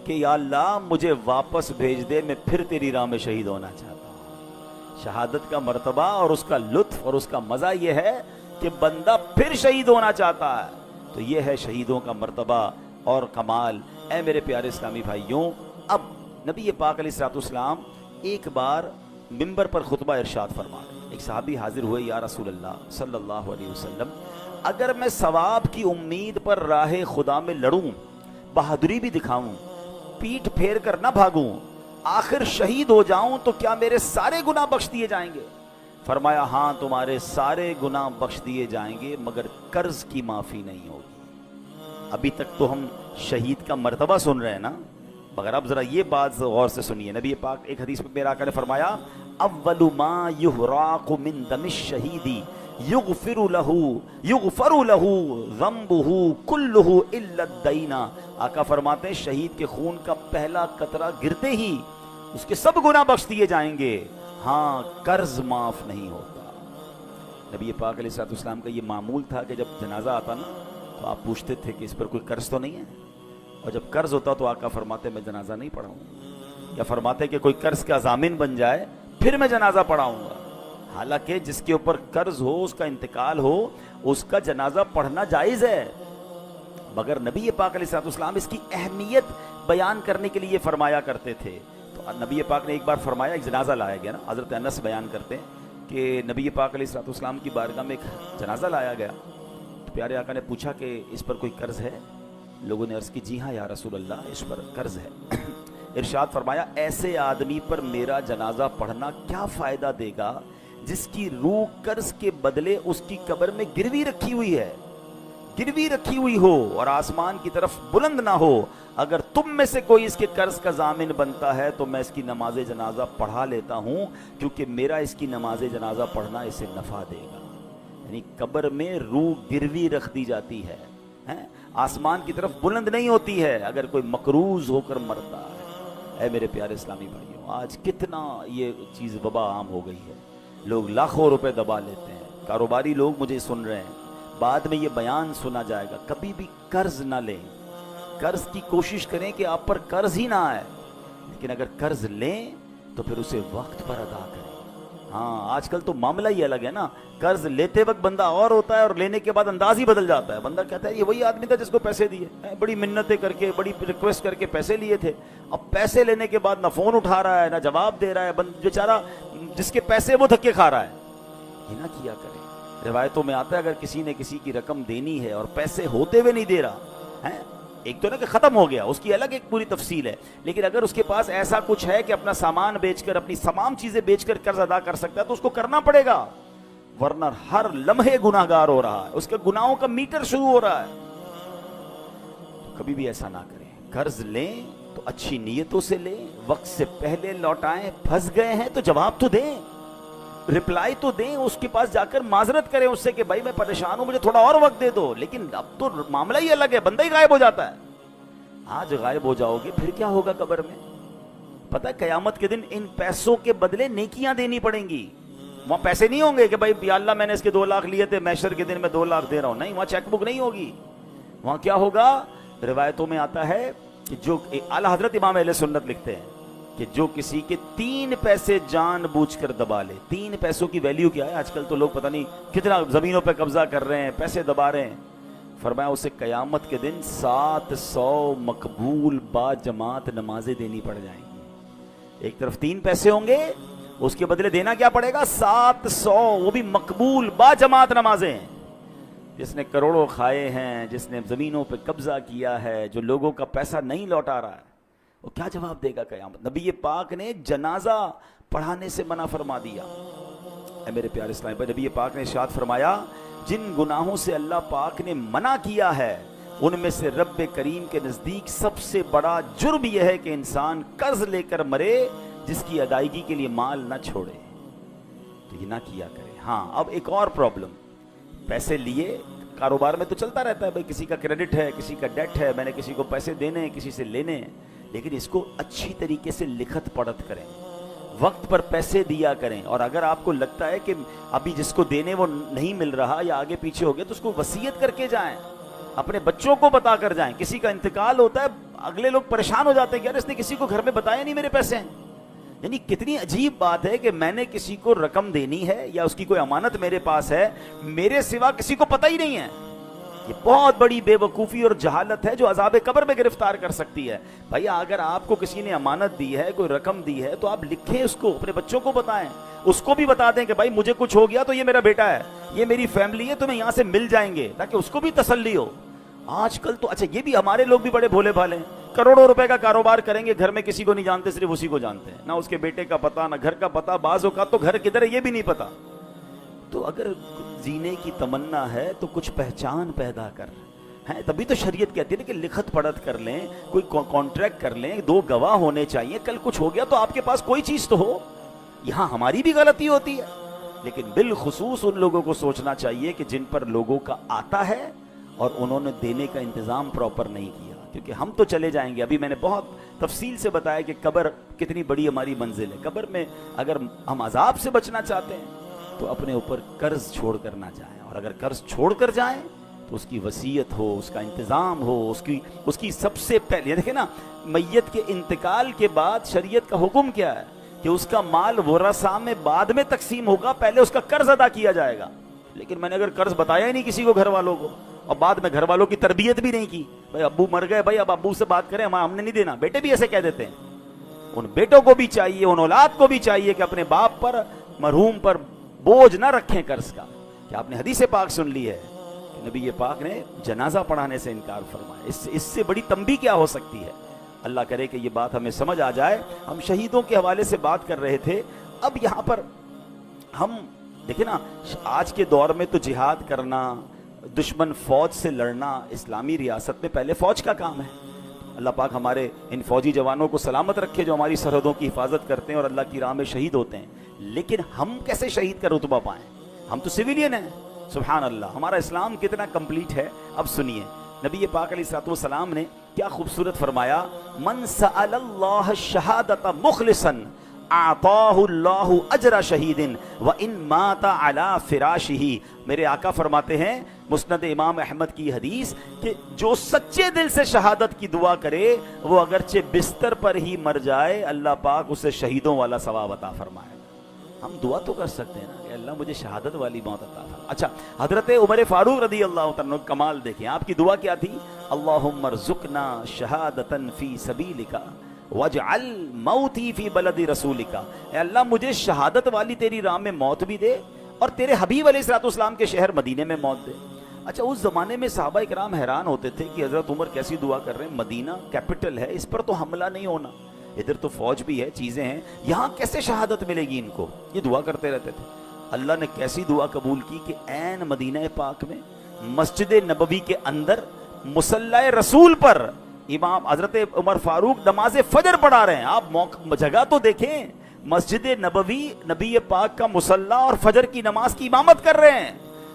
کہ یا اللہ مجھے واپس بھیج دے، میں پھر تیری راہ میں شہید ہونا چاہتا ہوں۔ شہادت کا مرتبہ اور اس کا لطف اور اس کا مزہ یہ ہے کہ بندہ پھر شہید ہونا چاہتا ہے۔ تو یہ ہے شہیدوں کا مرتبہ اور کمال۔ اے میرے پیارے اسلامی بھائیوں، اب نبی پاک علیہ الصلوۃ والسلام ایک بار منبر پر خطبہ ارشاد فرما رہے ہیں۔ ایک صحابی حاضر ہوئے، یا رسول اللہ صلی اللہ علیہ وسلم، اگر میں ثواب کی امید پر راہ خدا میں لڑوں، بہادری بھی دکھاؤں، پیٹھ پھیر کر نہ بھاگوں، آخر شہید ہو جاؤں تو کیا میرے سارے گناہ بخش دیے جائیں گے؟ فرمایا ہاں تمہارے سارے گناہ بخش دیے جائیں گے، مگر قرض کی معافی نہیں ہوگی۔ ابھی تک تو ہم شہید کا مرتبہ سن رہے ہیں نا، مگر اب ذرا یہ بات غور سے سنیے۔ نبی پاک ایک حدیث میں میرا آقا نے فرمایا اول ما یحراق من دم الشہید یغفر له ذنبه كله الا الدین۔ آقا فرماتے ہیں شہید کے خون کا پہلا قطرہ گرتے ہی اس کے سب گناہ بخش دیے جائیں گے، ہاں قرض معاف نہیں ہوتا۔ نبی پاک علیہ الصلوۃ والسلام کا یہ معمول تھا کہ جب جنازہ آتا نا تو آپ پوچھتے تھے کہ اس پر کوئی قرض تو نہیں ہے، اور جب قرض ہوتا تو آقا فرماتے میں جنازہ نہیں پڑھاؤں، یا فرماتے کہ کوئی قرض کا ضامن بن جائے پھر میں جنازہ پڑھاؤں گا۔ حالانکہ جس کے اوپر قرض ہو، اس کا انتقال ہو، اس کا جنازہ پڑھنا جائز ہے، مگر نبی پاک علیہ الصلوۃ والسلام اس کی اہمیت بیان کرنے کے لیے فرمایا کرتے تھے۔ تو نبی پاک نے ایک بار فرمایا، ایک جنازہ لایا گیا نا، حضرت انس بیان کرتے ہیں کہ نبی پاک علیہ الصلوۃ والسلام کی بارگاہ میں ایک جنازہ لایا گیا، تو پیارے آقا نے پوچھا کہ اس پر کوئی قرض ہے؟ لوگوں نے عرض کی جی ہاں یا رسول اللہ اس پر قرض ہے۔ ارشاد فرمایا ایسے آدمی پر میرا جنازہ پڑھنا کیا فائدہ دے گا جس کی روح قرض کے بدلے اس کی قبر میں گروی رکھی ہوئی ہے، گروی رکھی ہوئی ہو اور آسمان کی طرف بلند نہ ہو۔ اگر تم میں سے کوئی اس کے قرض کا ضامن بنتا ہے تو میں اس کی نماز جنازہ پڑھا لیتا ہوں، کیونکہ میرا اس کی نماز جنازہ پڑھنا اسے نفع دے گا۔ یعنی قبر میں روح گروی رکھ دی جاتی ہے، آسمان کی طرف بلند نہیں ہوتی ہے اگر کوئی مقروض ہو کر مرتا ہے۔ اے میرے پیارے اسلامی بھائیوں، آج کتنا یہ چیز وبا عام ہو گئی ہے، لوگ لاکھوں روپے دبا لیتے ہیں، کاروباری لوگ مجھے سن رہے ہیں، بعد میں یہ بیان سنا جائے گا، کبھی بھی قرض نہ لیں، قرض کی کوشش کریں کہ آپ پر قرض ہی نہ آئے، لیکن اگر قرض لیں تو پھر اسے وقت پر ادا کریں۔ ہاں آج کل تو معاملہ ہی الگ ہے نا، قرض لیتے وقت بندہ اور ہوتا ہے اور لینے کے بعد انداز ہی بدل جاتا ہے، بندہ کہتا ہے یہ وہی آدمی تھا جس کو پیسے دیے، بڑی منتیں کر کے بڑی ریکویسٹ کر کے پیسے لیے تھے، اب پیسے لینے کے بعد نہ فون اٹھا رہا ہے نہ جواب دے رہا ہے، بیچارہ جس کے پیسے وہ دھکے کھا رہا ہے۔ یہ نہ کیا کرے۔ روایتوں میں آتا ہے اگر کسی نے کسی کی رقم دینی ہے اور پیسے ہوتے ہوئے نہیں دے رہا ہے، ایک تو نا کہ ختم ہو گیا، اس کی الگ ایک پوری تفصیل ہے، لیکن اگر اس کے پاس ایسا کچھ ہے کہ اپنا سامان بیچ کر اپنی تمام چیزیں بیچ کر قرض ادا کر سکتا ہے تو اس کو کرنا پڑے گا، ورنہ ہر لمحے گناہگار ہو رہا ہے، اس کے گناہوں کا میٹر شروع ہو رہا ہے۔ تو کبھی بھی ایسا نہ کریں، قرض لیں تو اچھی نیتوں سے لیں، وقت سے پہلے لوٹائیں، پھنس گئے ہیں تو جواب تو دیں، رپلائی تو دیں، اس کے پاس جا کر معذرت کریں اس سے کہ بھائی میں پریشان ہوں، مجھے تھوڑا اور وقت دے دو، لیکن اب تو معاملہ ہی الگ ہے، بندہ ہی غائب ہو جاتا ہے۔ آج غائب ہو جاؤ گے پھر کیا ہوگا قبر میں؟ پتہ ہے قیامت کے دن ان پیسوں کے بدلے نیکیاں دینی پڑیں گی، وہاں پیسے نہیں ہوں گے کہ بھائی یا اللہ میں نے اس کے 2 لاکھ لیے تھے، محشر کے دن میں 2 لاکھ دے رہا ہوں، نہیں، وہاں چیک بک نہیں ہوگی، وہاں کیا ہوگا؟ روایتوں میں آتا ہے کہ جو اعلیٰ حضرت امام اہل سنت لکھتے ہیں کہ جو کسی کے 3 پیسے جان بوجھ کر دبا لے، 3 پیسوں کی ویلیو کیا ہے؟ آج کل تو لوگ پتہ نہیں کتنا زمینوں پہ قبضہ کر رہے ہیں، پیسے دبا رہے ہیں، فرمایا اسے قیامت کے دن 700 مقبول با جماعت نمازیں دینی پڑ جائیں گی۔ ایک طرف 3 پیسے ہوں گے، اس کے بدلے دینا کیا پڑے گا؟ 700، وہ بھی مقبول با جماعت نمازیں۔ جس نے کروڑوں کھائے ہیں، جس نے زمینوں پہ قبضہ کیا ہے، جو لوگوں کا پیسہ نہیں لوٹا رہا ہے، وہ کیا جواب دے گا قیامت؟ نبی پاک نے جنازہ پڑھانے سے منع فرما دیا۔ اے میرے پیارے اسلام بھائی، نبی پاک نے ارشاد فرمایا جن گناہوں سے اللہ پاک نے منع کیا ہے ان میں سے رب کریم کے نزدیک سب سے بڑا جرم یہ ہے کہ انسان قرض لے کر مرے جس کی ادائیگی کے لیے مال نہ چھوڑے، تو یہ نہ کیا کرے۔ ہاں اب ایک اور پرابلم، پیسے لیے کاروبار میں تو چلتا رہتا ہے، بھائی کسی کا کریڈٹ ہے، کسی کا ڈیٹ ہے، میں نے کسی کو پیسے دینے ہیں، کسی سے لینے ہیں، لیکن اس کو اچھی طریقے سے لکھت پڑھت کریں، وقت پر پیسے دیا کریں، اور اگر آپ کو لگتا ہے کہ ابھی جس کو دینے وہ نہیں مل رہا یا آگے پیچھے ہو گیا تو اس کو وصیت کر کے جائیں، اپنے بچوں کو بتا کر جائیں۔ کسی کا انتقال ہوتا ہے، اگلے لوگ پریشان ہو جاتے ہیں کہ یار اس نے کسی کو گھر میں بتایا نہیں میرے پیسے ہیں۔ یعنی کتنی عجیب بات ہے کہ میں نے کسی کو رقم دینی ہے یا اس کی کوئی امانت میرے پاس ہے، میرے سوا کسی کو پتہ ہی نہیں ہے۔ یہ بہت بڑی بے وقوفی اور جہالت ہے جو عذاب قبر میں گرفتار کر سکتی ہے۔ بھائی اگر آپ کو کسی نے امانت دی ہے، کوئی رقم دی ہے، تو آپ لکھیں اس کو، اپنے بچوں کو بتائیں، اس کو بھی بتا دیں کہ بھائی مجھے کچھ ہو گیا تو یہ میرا بیٹا ہے، یہ میری فیملی ہے، تمہیں یہاں سے مل جائیں گے، تاکہ اس کو بھی تسلی ہو۔ آج کل تو اچھا یہ بھی ہمارے لوگ بھی بڑے بھولے بھالے ہیں، کروڑوں روپے کا کاروبار کریں گے، گھر میں کسی کو نہیں جانتے، صرف اسی کو جانتے ہیں، نہ اس کے بیٹے کا پتہ، نہ گھر کا پتہ، بعض اوقات تو گھر کدھر ہے یہ بھی نہیں پتا۔ تو اگر جینے کی تمنا ہے تو کچھ پہچان پیدا کر ہیں، تبھی تو شریعت کہتی ہے کہ لکھت پڑھت کر لیں، کوئی کانٹریکٹ کر لیں، 2 گواہ ہونے چاہیے، کل کچھ ہو گیا تو آپ کے پاس کوئی چیز تو ہو۔ یہاں ہماری بھی غلطی ہوتی ہے، لیکن بالخصوص ان لوگوں کو سوچنا چاہیے کہ جن پر لوگوں کا آتا ہے اور انہوں نے دینے کا انتظام پراپر نہیں کیا، کیونکہ ہم تو چلے جائیں گے۔ ابھی میں نے بہت تفصیل سے بتایا کہ قبر کتنی بڑی ہماری منزل ہے۔ قبر میں اگر ہم عذاب سے بچنا چاہتے ہیں تو اپنے اوپر قرض چھوڑ کر نہ جائیں، اور اگر قرض چھوڑ کر جائیں تو اس کی وصیت ہو، اس کا انتظام ہو، اس کی سب سے پہلے دیکھیں نا، میت کے انتقال کے بعد شریعت کا حکم کیا ہے کہ اس کا مال ورثاء میں بعد میں تقسیم ہوگا، پہلے اس کا قرض ادا کیا جائے گا۔ لیکن میں نے اگر قرض بتایا ہی نہیں کسی کو گھر والوں کو، اور بعد میں گھر والوں کی تربیت بھی نہیں کی، بھائی ابو مر گئے، بھائی اب ابو سے بات کریں، ہم نے نہیں دینا، بیٹے بھی ایسے کہہ دیتے ہیں۔ ان بیٹوں کو بھی چاہیے، ان اولاد کو بھی چاہیے کہ اپنے باپ پر، مرحوم پر بوجھ نہ رکھیں قرض کا۔ کہ آپ نے حدیث پاک سن لی ہے، نبی پاک نے جنازہ پڑھانے سے انکار فرمایا، اس سے بڑی تنبیہ کیا ہو سکتی ہے؟ اللہ کرے کہ یہ بات ہمیں سمجھ آ جائے۔ ہم شہیدوں کے حوالے سے بات کر رہے تھے، اب یہاں پر ہم دیکھیں نا، آج کے دور میں تو جہاد کرنا، دشمن فوج سے لڑنا اسلامی ریاست میں پہلے فوج کا کام ہے۔ اللہ پاک ہمارے ان فوجی جوانوں کو سلامت رکھے جو ہماری سرحدوں کی حفاظت کرتے ہیں اور اللہ کی راہ میں شہید ہوتے ہیں، لیکن ہم کیسے شہید کا رتبہ پائیں؟ ہم تو سویلین ہیں۔ سبحان اللہ، ہمارا اسلام کتنا کمپلیٹ ہے۔ اب سنیے، نبی پاک علیہ السلام نے کیا خوبصورت فرمایا، من سأل اللہ الشہادۃ مخلصا اعطاہ اللہ اجر شہید وان مات علی فراشہ۔ میرے آقا فرماتے ہیں مسند امام احمد کی حدیث کہ جو سچے دل سے شہادت کی دعا کرے وہ اگرچہ بستر پر ہی مر جائے اللہ پاک اسے شہیدوں والا ثواب عطا فرمائے۔ ہم دعا تو کر سکتے ہیں نا کہ اللہ مجھے شہادت والی موت عطا فرما۔ اچھا، حضرت عمر فاروق رضی اللہ تعالیٰ کمال دیکھیں، آپ کی دعا کیا تھی؟ اللہم ارزقنا شہادتا فی سبیلک واجعل موتی فی بلد رسولک۔ اے اللہ مجھے شہادت والی تیری راہ میں موت بھی دے اور تیرے حبیب علیہ السلام کے شہر مدینے میں موت دے۔ اچھا، اس زمانے میں صحابہ کرام حیران ہوتے تھے کہ حضرت عمر کیسی دعا کر رہے ہیں، مدینہ کیپٹل ہے، اس پر تو حملہ نہیں ہونا، ادھر تو فوج بھی ہے، چیزیں ہیں، یہاں کیسے شہادت ملے گی ان کو؟ یہ دعا کرتے رہتے تھے۔ اللہ نے کیسی دعا قبول کی کہ عین مدینہ پاک میں مسجد نبوی کے اندر مصلی رسول پر امام حضرت عمر فاروق نماز فجر پڑھا رہے ہیں۔ آپ جگہ تو دیکھیں، مسجد نبوی، نبی پاک کا مصلی اور فجر کی نماز کی امامت کر رہے ہیں،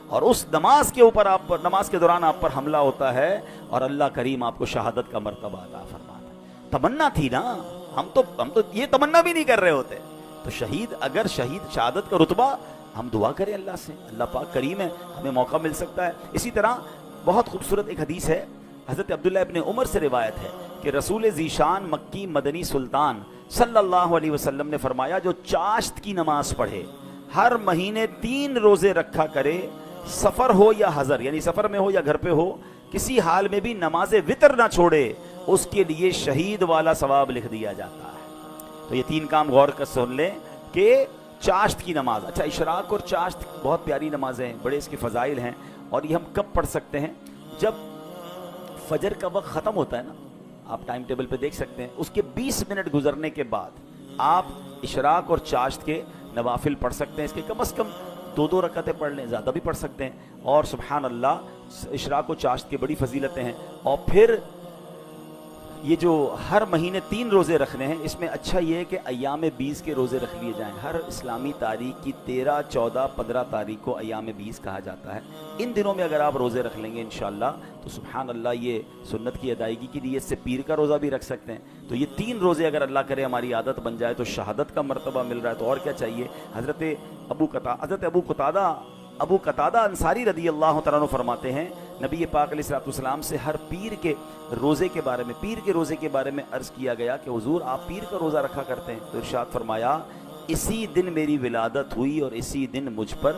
اور اس نماز کے اوپر آپ پر، نماز کے دوران آپ پر حملہ ہوتا ہے اور اللہ کریم آپ کو شہادت کا مرتبہ عطا فرماتا ہے۔ تمنا تھی نا، ہم تو یہ تمنا بھی نہیں کر رہے ہوتے۔ تو شہید، اگر شہادت کا رتبہ، ہم دعا کریں اللہ سے، اللہ پاک کریم ہے، ہمیں موقع مل سکتا ہے۔ اسی طرح بہت خوبصورت ایک حدیث ہے، حضرت عبداللہ ابن عمر سے روایت ہے کہ رسول ذیشان مکی مدنی سلطان صلی اللہ علیہ وسلم نے فرمایا، جو چاشت کی نماز پڑھے، ہر مہینے 3 روزے رکھا کرے، سفر ہو یا حضر، یعنی سفر میں ہو یا گھر پہ ہو، کسی حال میں بھی نماز وتر نہ چھوڑے، اس کے لیے شہید والا ثواب لکھ دیا جاتا ہے۔ تو یہ 3 کام غور کر سن لیں کہ چاشت کی نماز، اچھا اشراق اور چاشت بہت پیاری نمازیں ہیں، بڑے اس کے فضائل ہیں، اور یہ ہم کب پڑھ سکتے ہیں؟ جب فجر کا وقت ختم ہوتا ہے نا، آپ ٹائم ٹیبل پہ دیکھ سکتے ہیں، اس کے 20 منٹ گزرنے کے بعد آپ اشراق اور چاشت کے نوافل پڑھ سکتے ہیں۔ اس کے کم از کم 2 رکعتیں پڑھ لیں، زیادہ بھی پڑھ سکتے ہیں، اور سبحان اللہ اشراق و چاشت کی بڑی فضیلتیں ہیں۔ اور پھر یہ جو ہر مہینے 3 روزے رکھنے ہیں، اس میں اچھا یہ ہے کہ ایام 20 کے روزے رکھ لیے جائیں۔ ہر اسلامی تاریخ کی 13، 14، 15 تاریخ کو ایام 20 کہا جاتا ہے۔ ان دنوں میں اگر آپ روزے رکھ لیں گے انشاءاللہ تو سبحان اللہ یہ سنت کی ادائیگی کی نیت سے پیر کا روزہ بھی رکھ سکتے ہیں۔ تو یہ 3 روزے اگر اللہ کرے ہماری عادت بن جائے تو شہادت کا مرتبہ مل رہا ہے، تو اور کیا چاہیے۔ حضرت ابو قتادہ انصاری رضی اللہ تعالیٰ عنہ فرماتے ہیں، نبی پاک علیہ السلام سے ہر پیر کے روزے کے بارے میں عرض کیا گیا کہ حضور آپ پیر کا روزہ رکھا کرتے ہیں؟ تو ارشاد فرمایا، اسی دن میری ولادت ہوئی اور اسی دن مجھ پر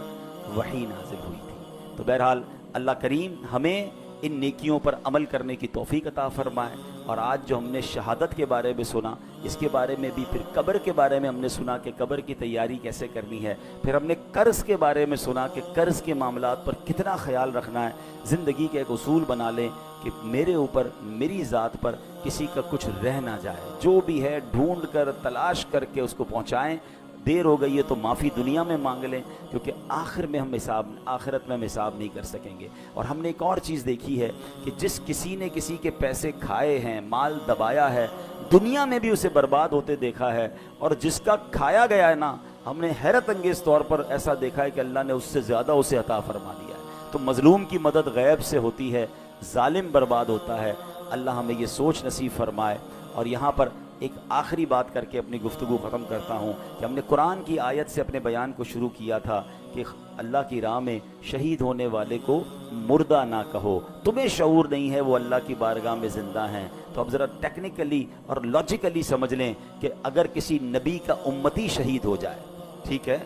وحی نازل ہوئی تھی۔ تو بہرحال اللہ کریم ہمیں ان نیکیوں پر عمل کرنے کی توفیق عطا فرمائے۔ اور آج جو ہم نے شہادت کے بارے میں سنا، اس کے بارے میں بھی، پھر قبر کے بارے میں ہم نے سنا کہ قبر کی تیاری کیسے کرنی ہے، پھر ہم نے قرض کے بارے میں سنا کہ قرض کے معاملات پر کتنا خیال رکھنا ہے۔ زندگی کے ایک اصول بنا لیں کہ میرے اوپر، میری ذات پر کسی کا کچھ رہ نہ جائے، جو بھی ہے ڈھونڈ کر تلاش کر کے اس کو پہنچائیں۔ دیر ہو گئی ہے تو معافی دنیا میں مانگ لیں، کیونکہ آخرت میں ہم حساب نہیں کر سکیں گے۔ اور ہم نے ایک اور چیز دیکھی ہے کہ جس کسی نے کسی کے پیسے کھائے ہیں، مال دبایا ہے، دنیا میں بھی اسے برباد ہوتے دیکھا ہے، اور جس کا کھایا گیا ہے نا، ہم نے حیرت انگیز طور پر ایسا دیکھا ہے کہ اللہ نے اس سے زیادہ اسے عطا فرما دیا ہے۔ تو مظلوم کی مدد غیب سے ہوتی ہے، ظالم برباد ہوتا ہے۔ اللہ ہمیں یہ سوچ نصیب فرمائے۔ اور یہاں پر ایک آخری بات کر کے اپنی گفتگو ختم کرتا ہوں کہ ہم نے قرآن کی آیت سے اپنے بیان کو شروع کیا تھا کہ اللہ کی راہ میں شہید ہونے والے کو مردہ نہ کہو، تمہیں شعور نہیں ہے وہ اللہ کی بارگاہ میں زندہ ہیں۔ تو اب ذرا ٹیکنیکلی اور لاجیکلی سمجھ لیں کہ اگر کسی نبی کا امتی شہید ہو جائے، ٹھیک ہے،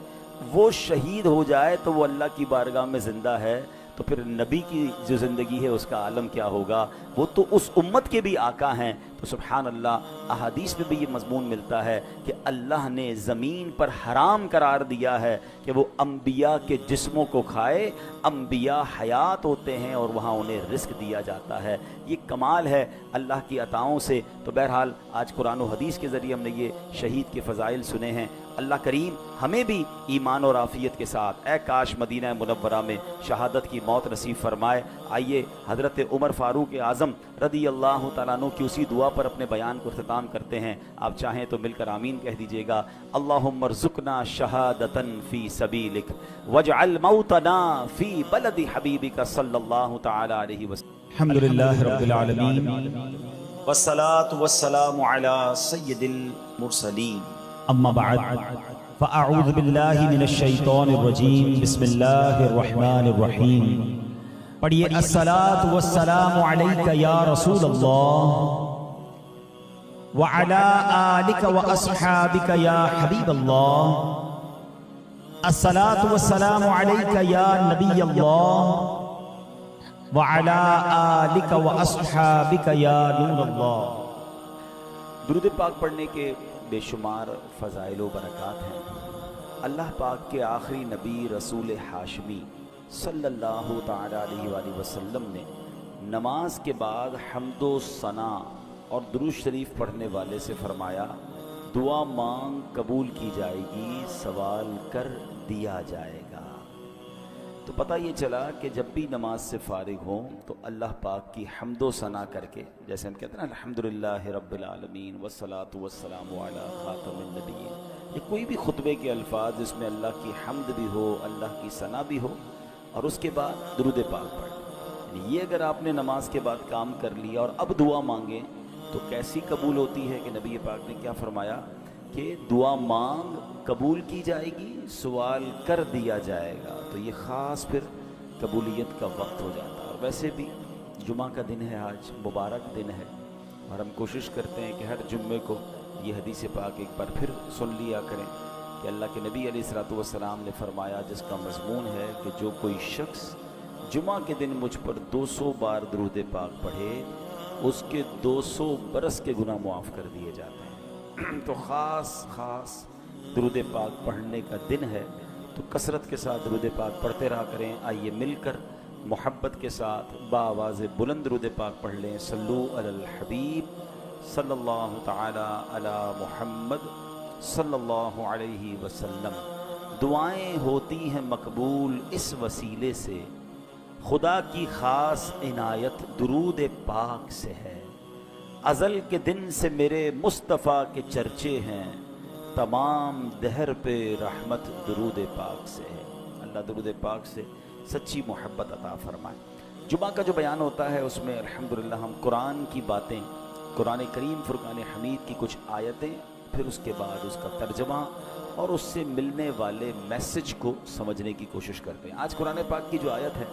وہ شہید ہو جائے تو وہ اللہ کی بارگاہ میں زندہ ہے، تو پھر نبی کی جو زندگی ہے اس کا عالم کیا ہوگا؟ وہ تو اس امت کے بھی آقا ہیں۔ تو سبحان اللہ، احادیث میں بھی یہ مضمون ملتا ہے کہ اللہ نے زمین پر حرام قرار دیا ہے کہ وہ انبیاء کے جسموں کو کھائے۔ انبیاء حیات ہوتے ہیں اور وہاں انہیں رزق دیا جاتا ہے۔ یہ کمال ہے اللہ کی عطاؤں سے۔ تو بہرحال آج قرآن و حدیث کے ذریعے ہم نے یہ شہید کے فضائل سنے ہیں۔ اللہ کریم ہمیں بھی ایمان اور عافیت کے ساتھ، اے کاش مدینہ منورہ میں شہادت کی موت نصیب فرمائے۔ آئیے حضرت عمر فاروق اعظم رضی اللہ تعالیٰ عنہ کی اسی دعا پر اپنے بیان کو اختتام کرتے ہیں. آپ چاہیں تو مل کر آمین کہہ دیجئے گا. اللہم ارزقنا شہادتاً فی سبیلک واجعل موتنا فی بلد حبیبک صلی اللہ تعالی علیہ وسلم. الحمدللہ رب العالمین والصلاة والسلام علی سید المرسلین. اما بعد فاعوذ باللہ من الشیطان الرجیم. بسم اللہ الرحمن الرحیم. پڑھیے الصلاة والسلام علیک یا رسول اللہ وعلی آلک واصحابک یا حبیب اللہ. الصلاة والسلام علیک یا نبی اللہ وعلی آلک واصحابک یا نور اللہ. درود پاک پڑھنے کے بے شمار فضائل و برکات ہیں. اللہ پاک کے آخری نبی رسول ہاشمی صلی اللہ تعالی علیہ وآلہ وسلم نے نماز کے بعد حمد و ثنا اور درود شریف پڑھنے والے سے فرمایا دعا مانگ قبول کی جائے گی، سوال کر دیا جائے گا. تو پتہ یہ چلا کہ جب بھی نماز سے فارغ ہوں تو اللہ پاک کی حمد و ثنا کر کے، جیسے ہم کہتے ہیں نا الحمدللہ رب العالمین والصلاة والسلام علی خاتم النبیین، یہ کوئی بھی خطبے کے الفاظ جس میں اللہ کی حمد بھی ہو، اللہ کی ثنا بھی ہو، اور اس کے بعد درود پاک پڑھ. یہ اگر آپ نے نماز کے بعد کام کر لیا اور اب دعا مانگیں تو کیسی قبول ہوتی ہے کہ نبی پاک نے کیا فرمایا کہ دعا مانگ قبول کی جائے گی، سوال کر دیا جائے گا. تو یہ خاص پھر قبولیت کا وقت ہو جاتا ہے. اور ویسے بھی جمعہ کا دن ہے، آج مبارک دن ہے، اور ہم کوشش کرتے ہیں کہ ہر جمعے کو یہ حدیث پاک ایک بار پھر سن لیا کریں کہ اللہ کے نبی علیہ الصلوۃ والسلام نے فرمایا، جس کا مضمون ہے کہ جو کوئی شخص جمعہ کے دن مجھ پر 200 بار درود پاک پڑھے اس کے 200 برس کے گناہ معاف کر دیے جاتے ہیں. تو خاص درود پاک پڑھنے کا دن ہے، تو کثرت کے ساتھ درود پاک پڑھتے رہا کریں. آئیے مل کر محبت کے ساتھ بآواز بلند درود پاک پڑھ لیں. صلو علی الحبیب صلی اللہ تعالی علی محمد صلی اللہ علیہ وسلم. دعائیں ہوتی ہیں مقبول اس وسیلے سے، خدا کی خاص عنایت درود پاک سے ہے. ازل کے دن سے میرے مصطفیٰ کے چرچے ہیں، تمام دہر پہ رحمت درود پاک سے ہے. اللہ درود پاک سے سچی محبت عطا فرمائے. جمعہ کا جو بیان ہوتا ہے اس میں الحمدللہ ہم قرآن کی باتیں، قرآن کریم فرقان حمید کی کچھ آیتیں، پھر اس کے بعد اس کا ترجمہ اور اس سے ملنے والے میسج کو سمجھنے کی کوشش کرتے ہیں. آج قرآن پاک کی جو آیت ہے،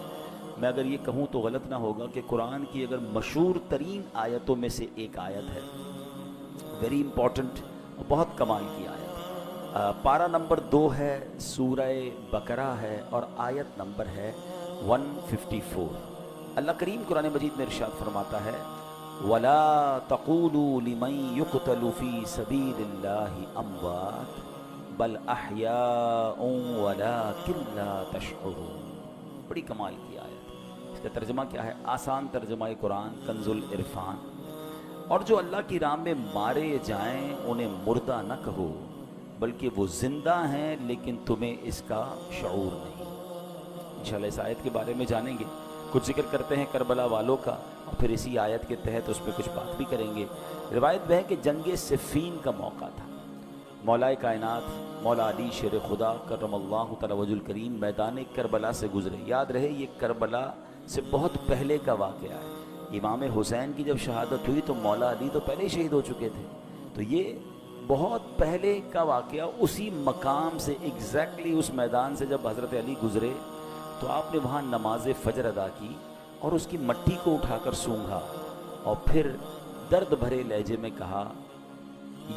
میں اگر یہ کہوں تو غلط نہ ہوگا کہ قرآن کی اگر مشہور ترین آیتوں میں سے ایک آیت ہے، ویری امپورٹنٹ، بہت کمال کی آیت. پارہ نمبر 2 ہے، سورہ بقرہ ہے، اور آیت نمبر ہے 154. اللہ کریم قرآن مجید میں ارشاد فرماتا ہے وَلَا تَقُولُوا لِمَن يُقْتَلُ فِي سَبِيلِ اللَّهِ أَمْوَاتٌ بَلْ أَحْيَاءٌ وَلَكِنْ لَا تَشْعُرُونَ. بڑی کمال کی آیت. اس کا ترجمہ کیا ہے؟ آسان ترجمہ قرآن کنز العرفان. اور جو اللہ کی راہ میں مارے جائیں انہیں مردہ نہ کہو، بلکہ وہ زندہ ہیں لیکن تمہیں اس کا شعور نہیں. انشاءاللہ اس آیت کے بارے میں جانیں گے. کچھ ذکر کرتے ہیں کربلا والوں کا، اور پھر اسی آیت کے تحت اس پہ کچھ بات بھی کریں گے. روایت میں ہے کہ جنگ صفین کا موقع تھا. مولا کائنات مولا علی شیر خدا کرم اللہ تعالی وجہ الکریم میدان کربلا سے گزرے. یاد رہے یہ کربلا سے بہت پہلے کا واقعہ ہے. امام حسین کی جب شہادت ہوئی تو مولا علی تو پہلے ہی شہید ہو چکے تھے. تو یہ بہت پہلے کا واقعہ. اسی مقام سے ایگزیکٹلی اس میدان سے جب حضرت علی گزرے تو آپ نے وہاں نماز فجر ادا کی اور اس کی مٹی کو اٹھا کر سونگھا، اور پھر درد بھرے لہجے میں کہا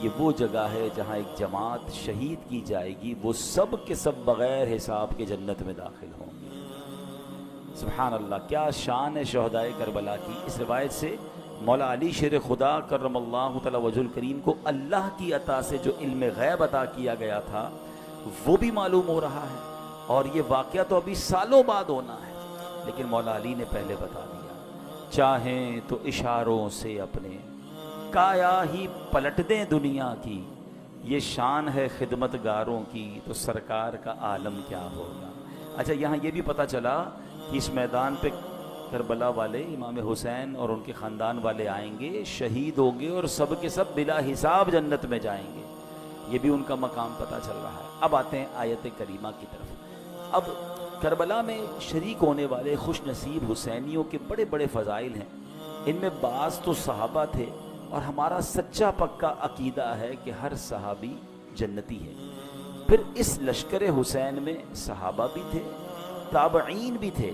یہ وہ جگہ ہے جہاں ایک جماعت شہید کی جائے گی، وہ سب کے سب بغیر حساب کے جنت میں داخل ہوں گے. سبحان اللہ، کیا شان ہے شہدائے کربلا کی. اس روایت سے مولا علی شیر خدا کرم اللہ تعالی وجہ الکریم کو اللہ کی عطا سے جو علم غیب عطا کیا گیا تھا وہ بھی معلوم ہو رہا ہے، اور یہ واقعہ تو ابھی سالوں بعد ہونا ہے، لیکن مولا علی نے پہلے بتا دیا. چاہیں تو اشاروں سے اپنے کایا ہی پلٹ دیں دنیا کی، یہ شان ہے خدمت گاروں کی، تو سرکار کا عالم کیا ہوگا. اچھا، یہاں یہ بھی پتہ چلا کہ اس میدان پہ کربلا والے امام حسین اور ان کے خاندان والے آئیں گے، شہید ہوں گے اور سب کے سب بلا حساب جنت میں جائیں گے. یہ بھی ان کا مقام پتہ چل رہا ہے. اب آتے ہیں آیت کریمہ کی طرف. اب کربلا میں شریک ہونے والے خوش نصیب حسینیوں کے بڑے بڑے فضائل ہیں. ان میں بعض تو صحابہ تھے، اور ہمارا سچا پکا عقیدہ ہے کہ ہر صحابی جنتی ہے. پھر اس لشکر حسین میں صحابہ بھی تھے، تابعین بھی تھے،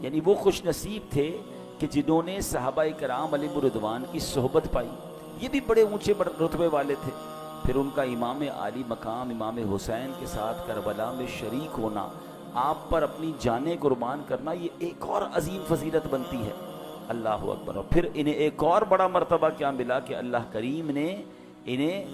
یعنی وہ خوش نصیب تھے کہ جنہوں نے صحابہ کرام علیہم رضوان کی صحبت پائی. یہ بھی بڑے اونچے رتبے والے تھے. پھر ان کا امام عالی مقام امام حسین کے ساتھ کربلا میں شریک ہونا، آپ پر اپنی جانیں قربان کرنا، یہ ایک اور عظیم فضیلت بنتی ہے. اللہ اکبر. اور پھر انہیں ایک اور بڑا مرتبہ کیا ملا کہ اللہ کریم نے انہیں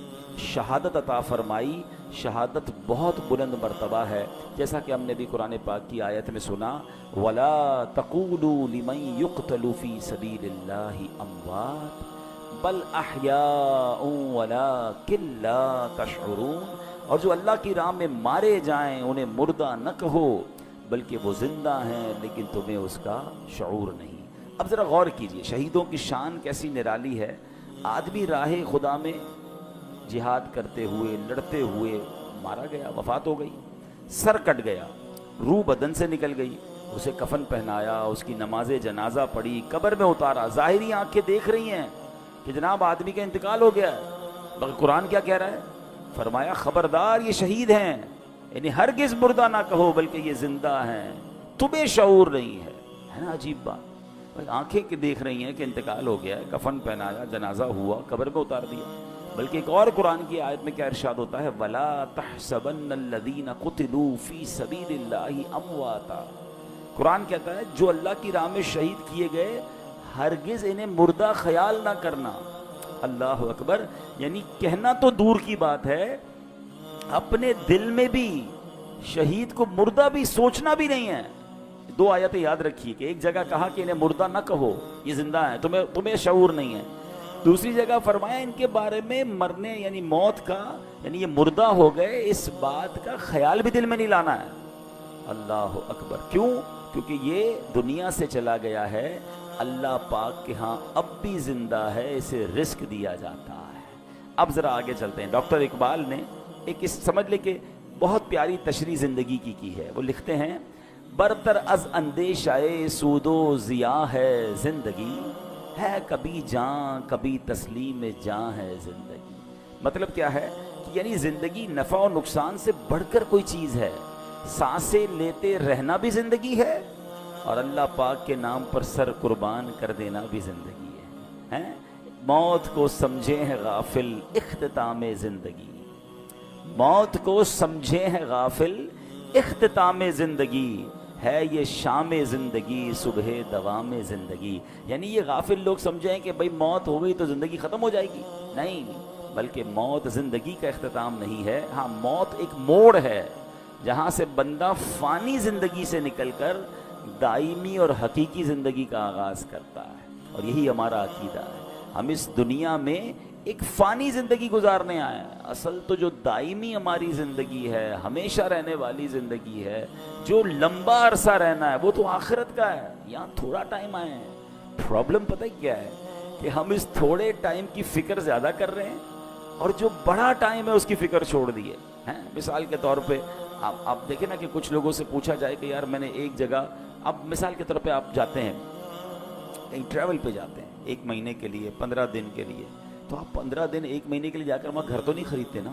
شہادت عطا فرمائی. شہادت بہت بلند مرتبہ ہے، جیسا کہ ہم نے بھی قرآن پاک کی آیت میں سنا، وَلَا تَقُولُوا لِمَن يُقْتَلُ فِي سَبِيلِ اللَّهِ أَمْوَاتٌ بَلْ أَحْيَاءٌ وَلَٰكِن لَّا تَشْعُرُونَ. اور جو اللہ کی راہ میں مارے جائیں انہیں مردہ نہ کہو، بلکہ وہ زندہ ہیں لیکن تمہیں اس کا شعور نہیں. اب ذرا غور کیجئے، شہیدوں کی شان کیسی نرالی ہے. آدمی راہ خدا میں جہاد کرتے ہوئے لڑتے ہوئے مارا گیا، وفات ہو گئی، سر کٹ گیا، روح بدن سے نکل گئی، اسے کفن پہنایا، اس کی نماز جنازہ پڑھی، قبر میں اتارا. ظاہری آنکھیں دیکھ رہی ہیں کہ جناب آدمی کا انتقال ہو گیا ہے، مگر قرآن کیا کہہ رہا ہے؟ فرمایا خبردار یہ شہید ہیں، یعنی ہرگز مردہ نہ کہو بلکہ یہ زندہ ہیں، تمہیں شعور نہیں ہے. ہے نا عجیب بات؟ آنکھیں کہ دیکھ رہی ہیں کہ انتقال ہو گیا ہے، کفن پہنایا، جنازہ ہوا، قبر میں اتار دیا. بلکہ ایک اور قرآن کی آیت میں کیا ارشاد ہوتا ہے، وَلَا تَحْسَبَنَّ الَّذِينَ قُتِلُوا فِي سَبِيلِ اللَّهِ أَمْوَاتًا. قرآن کہتا ہے جو اللہ کی راہ میں شہید کیے گئے ہرگز انہیں مردہ خیال نہ کرنا. اللہ اکبر. یعنی کہنا تو دور کی بات ہے، اپنے دل میں بھی شہید کو مردہ بھی سوچنا بھی نہیں ہے. دو آیتیں یاد رکھیے کہ ایک جگہ کہا کہ انہیں مردہ نہ کہو، یہ زندہ ہیں، تمہیں شعور نہیں ہے. دوسری جگہ فرمایا ان کے بارے میں مرنے یعنی موت کا، یعنی یہ مردہ ہو گئے، اس بات کا خیال بھی دل میں نہیں لانا ہے. اللہ اکبر. کیوں؟ کیونکہ یہ دنیا سے چلا گیا ہے، اللہ پاک کے ہاں اب بھی زندہ ہے، اسے رزق دیا جاتا ہے. اب ذرا آگے چلتے ہیں. ڈاکٹر اقبال نے ایک سمجھ لے کہ بہت پیاری تشریح زندگی کی ہے. وہ لکھتے ہیں، برتر از اندیشہ سود و ضیاء ہے زندگی، ہے کبھی جاں کبھی تسلیم جاں ہے زندگی. مطلب کیا ہے کہ یعنی زندگی نفع و نقصان سے بڑھ کر کوئی چیز ہے. سانسیں لیتے رہنا بھی زندگی ہے، اور اللہ پاک کے نام پر سر قربان کر دینا بھی زندگی ہے. موت کو سمجھے ہیں غافل اختتام زندگی، موت کو سمجھے ہیں غافل اختتام زندگی، ہے یہ شام زندگی صبح دوام زندگی. یعنی یہ غافل لوگ سمجھیں کہ بھئی موت ہو گئی تو زندگی ختم ہو جائے گی. نہیں، بلکہ موت زندگی کا اختتام نہیں ہے. ہاں، موت ایک موڑ ہے جہاں سے بندہ فانی زندگی سے نکل کر دائمی اور حقیقی زندگی کا آغاز کرتا ہے. اور یہی ہمارا عقیدہ ہے. ہم اس دنیا میں ایک فانی زندگی گزارنے آئے ہیں. اصل تو جو دائمی ہماری زندگی ہے، ہمیشہ رہنے والی زندگی ہے، جو لمبا عرصہ رہنا ہے، وہ تو آخرت کا ہے. یہاں تھوڑا ٹائم آئے ہیں. پرابلم پتہ کیا ہے کہ ہم اس تھوڑے ٹائم کی فکر زیادہ کر رہے ہیں، اور جو بڑا ٹائم ہے اس کی فکر چھوڑ دیے ہیں. مثال کے طور پہ آپ دیکھیں نا کہ کچھ لوگوں سے پوچھا جائے کہ یار میں نے ایک جگہ، اب مثال کے طور پہ آپ جاتے ہیں کہیں ٹریول پہ جاتے ہیں 1 مہینے کے لیے، 15 دن کے لیے، تو آپ 15 دن 1 مہینے کے لیے جا کر وہاں گھر تو نہیں خریدتے نا.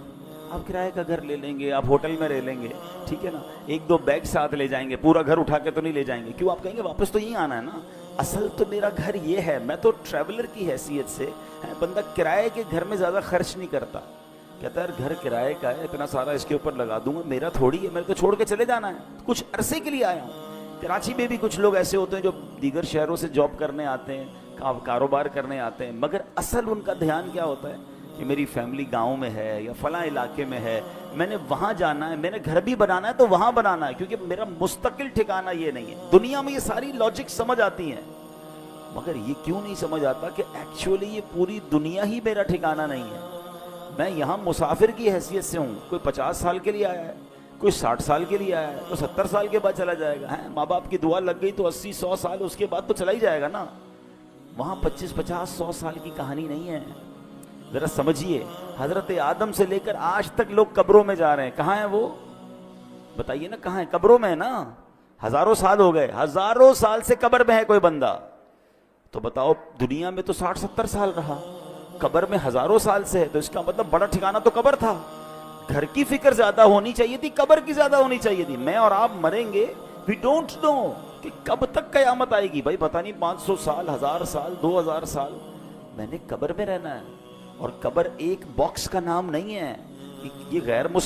آپ کرائے کا گھر لے لیں گے، آپ ہوٹل میں رہ لیں گے، ٹھیک ہے نا. 1-2 بیگ ساتھ لے جائیں گے، پورا گھر اٹھا کے تو نہیں لے جائیں گے. کیوں؟ آپ کہیں گے واپس تو یہیں آنا ہے نا. اصل تو میرا گھر یہ ہے، میں تو ٹریولر کی حیثیت سے بندہ کرائے کے گھر میں زیادہ خرچ نہیں کرتا. کہتا ہے گھر کرائے کا ہے، اتنا سارا اس کے اوپر لگا دوں گا، میرا تھوڑی ہے، میرے کو چھوڑ کے چلے جانا ہے، کچھ عرصے کے لیے آیا ہوں. کراچی میں بھی کچھ لوگ ایسے ہوتے ہیں جو دیگر شہروں سے جاب کرنے آتے ہیں، کاروبار کرنے آتے ہیں، مگر اصل ان کا دھیان کیا ہوتا ہے کہ میری فیملی گاؤں میں ہے یا فلاں علاقے میں ہے، میں نے وہاں جانا ہے، میں نے گھر بھی بنانا ہے تو وہاں بنانا ہے، کیونکہ میرا مستقل ٹھکانہ یہ نہیں ہے. دنیا میں یہ ساری لاجک سمجھ آتی ہیں، مگر یہ کیوں نہیں سمجھ آتا کہ ایکچولی یہ پوری دنیا ہی میرا ٹھکانہ نہیں ہے. میں یہاں مسافر کی حیثیت سے ہوں. کوئی 50 سال کے لیے آیا ہے، کوئی 60 سال کے لیے آیا ہے تو 70 سال کے بعد چلا جائے گا. ماں باپ کی دعا لگ گئی تو 80-100 سال اس کے بعد تو چلا ہی جائے گا نا. وہاں 25-50-100 سال کی کہانی نہیں ہے. ذرا سمجھیے, حضرت آدم سے لے کر آج تک لوگ قبروں میں جا رہے ہیں. کہاں ہیں وہ؟ بتائیے نا, کہاں ہیں؟ قبروں میں ہے نا. ہزاروں سال ہو گئے, ہزاروں سال سے قبر میں ہے کوئی بندہ. تو بتاؤ, دنیا میں تو 60-70 سال رہا, قبر میں ہزاروں سال سے ہے, تو اس کا مطلب بڑا ٹھکانہ تو قبر تھا. گھر کی فکر زیادہ ہونی چاہیے تھی, قبر کی زیادہ ہونی چاہیے تھی. میں اور آپ مریں گے, وی ڈونٹ نو کہ کب تک قیامت آئے گی. بھائی پتہ نہیں 500 سال, 1000 سال, 2000 سال. میں نے قبر میں رہنا ہے. اور قبر ایک باکس کا نام نہیں ہے. یہ غیر مسلم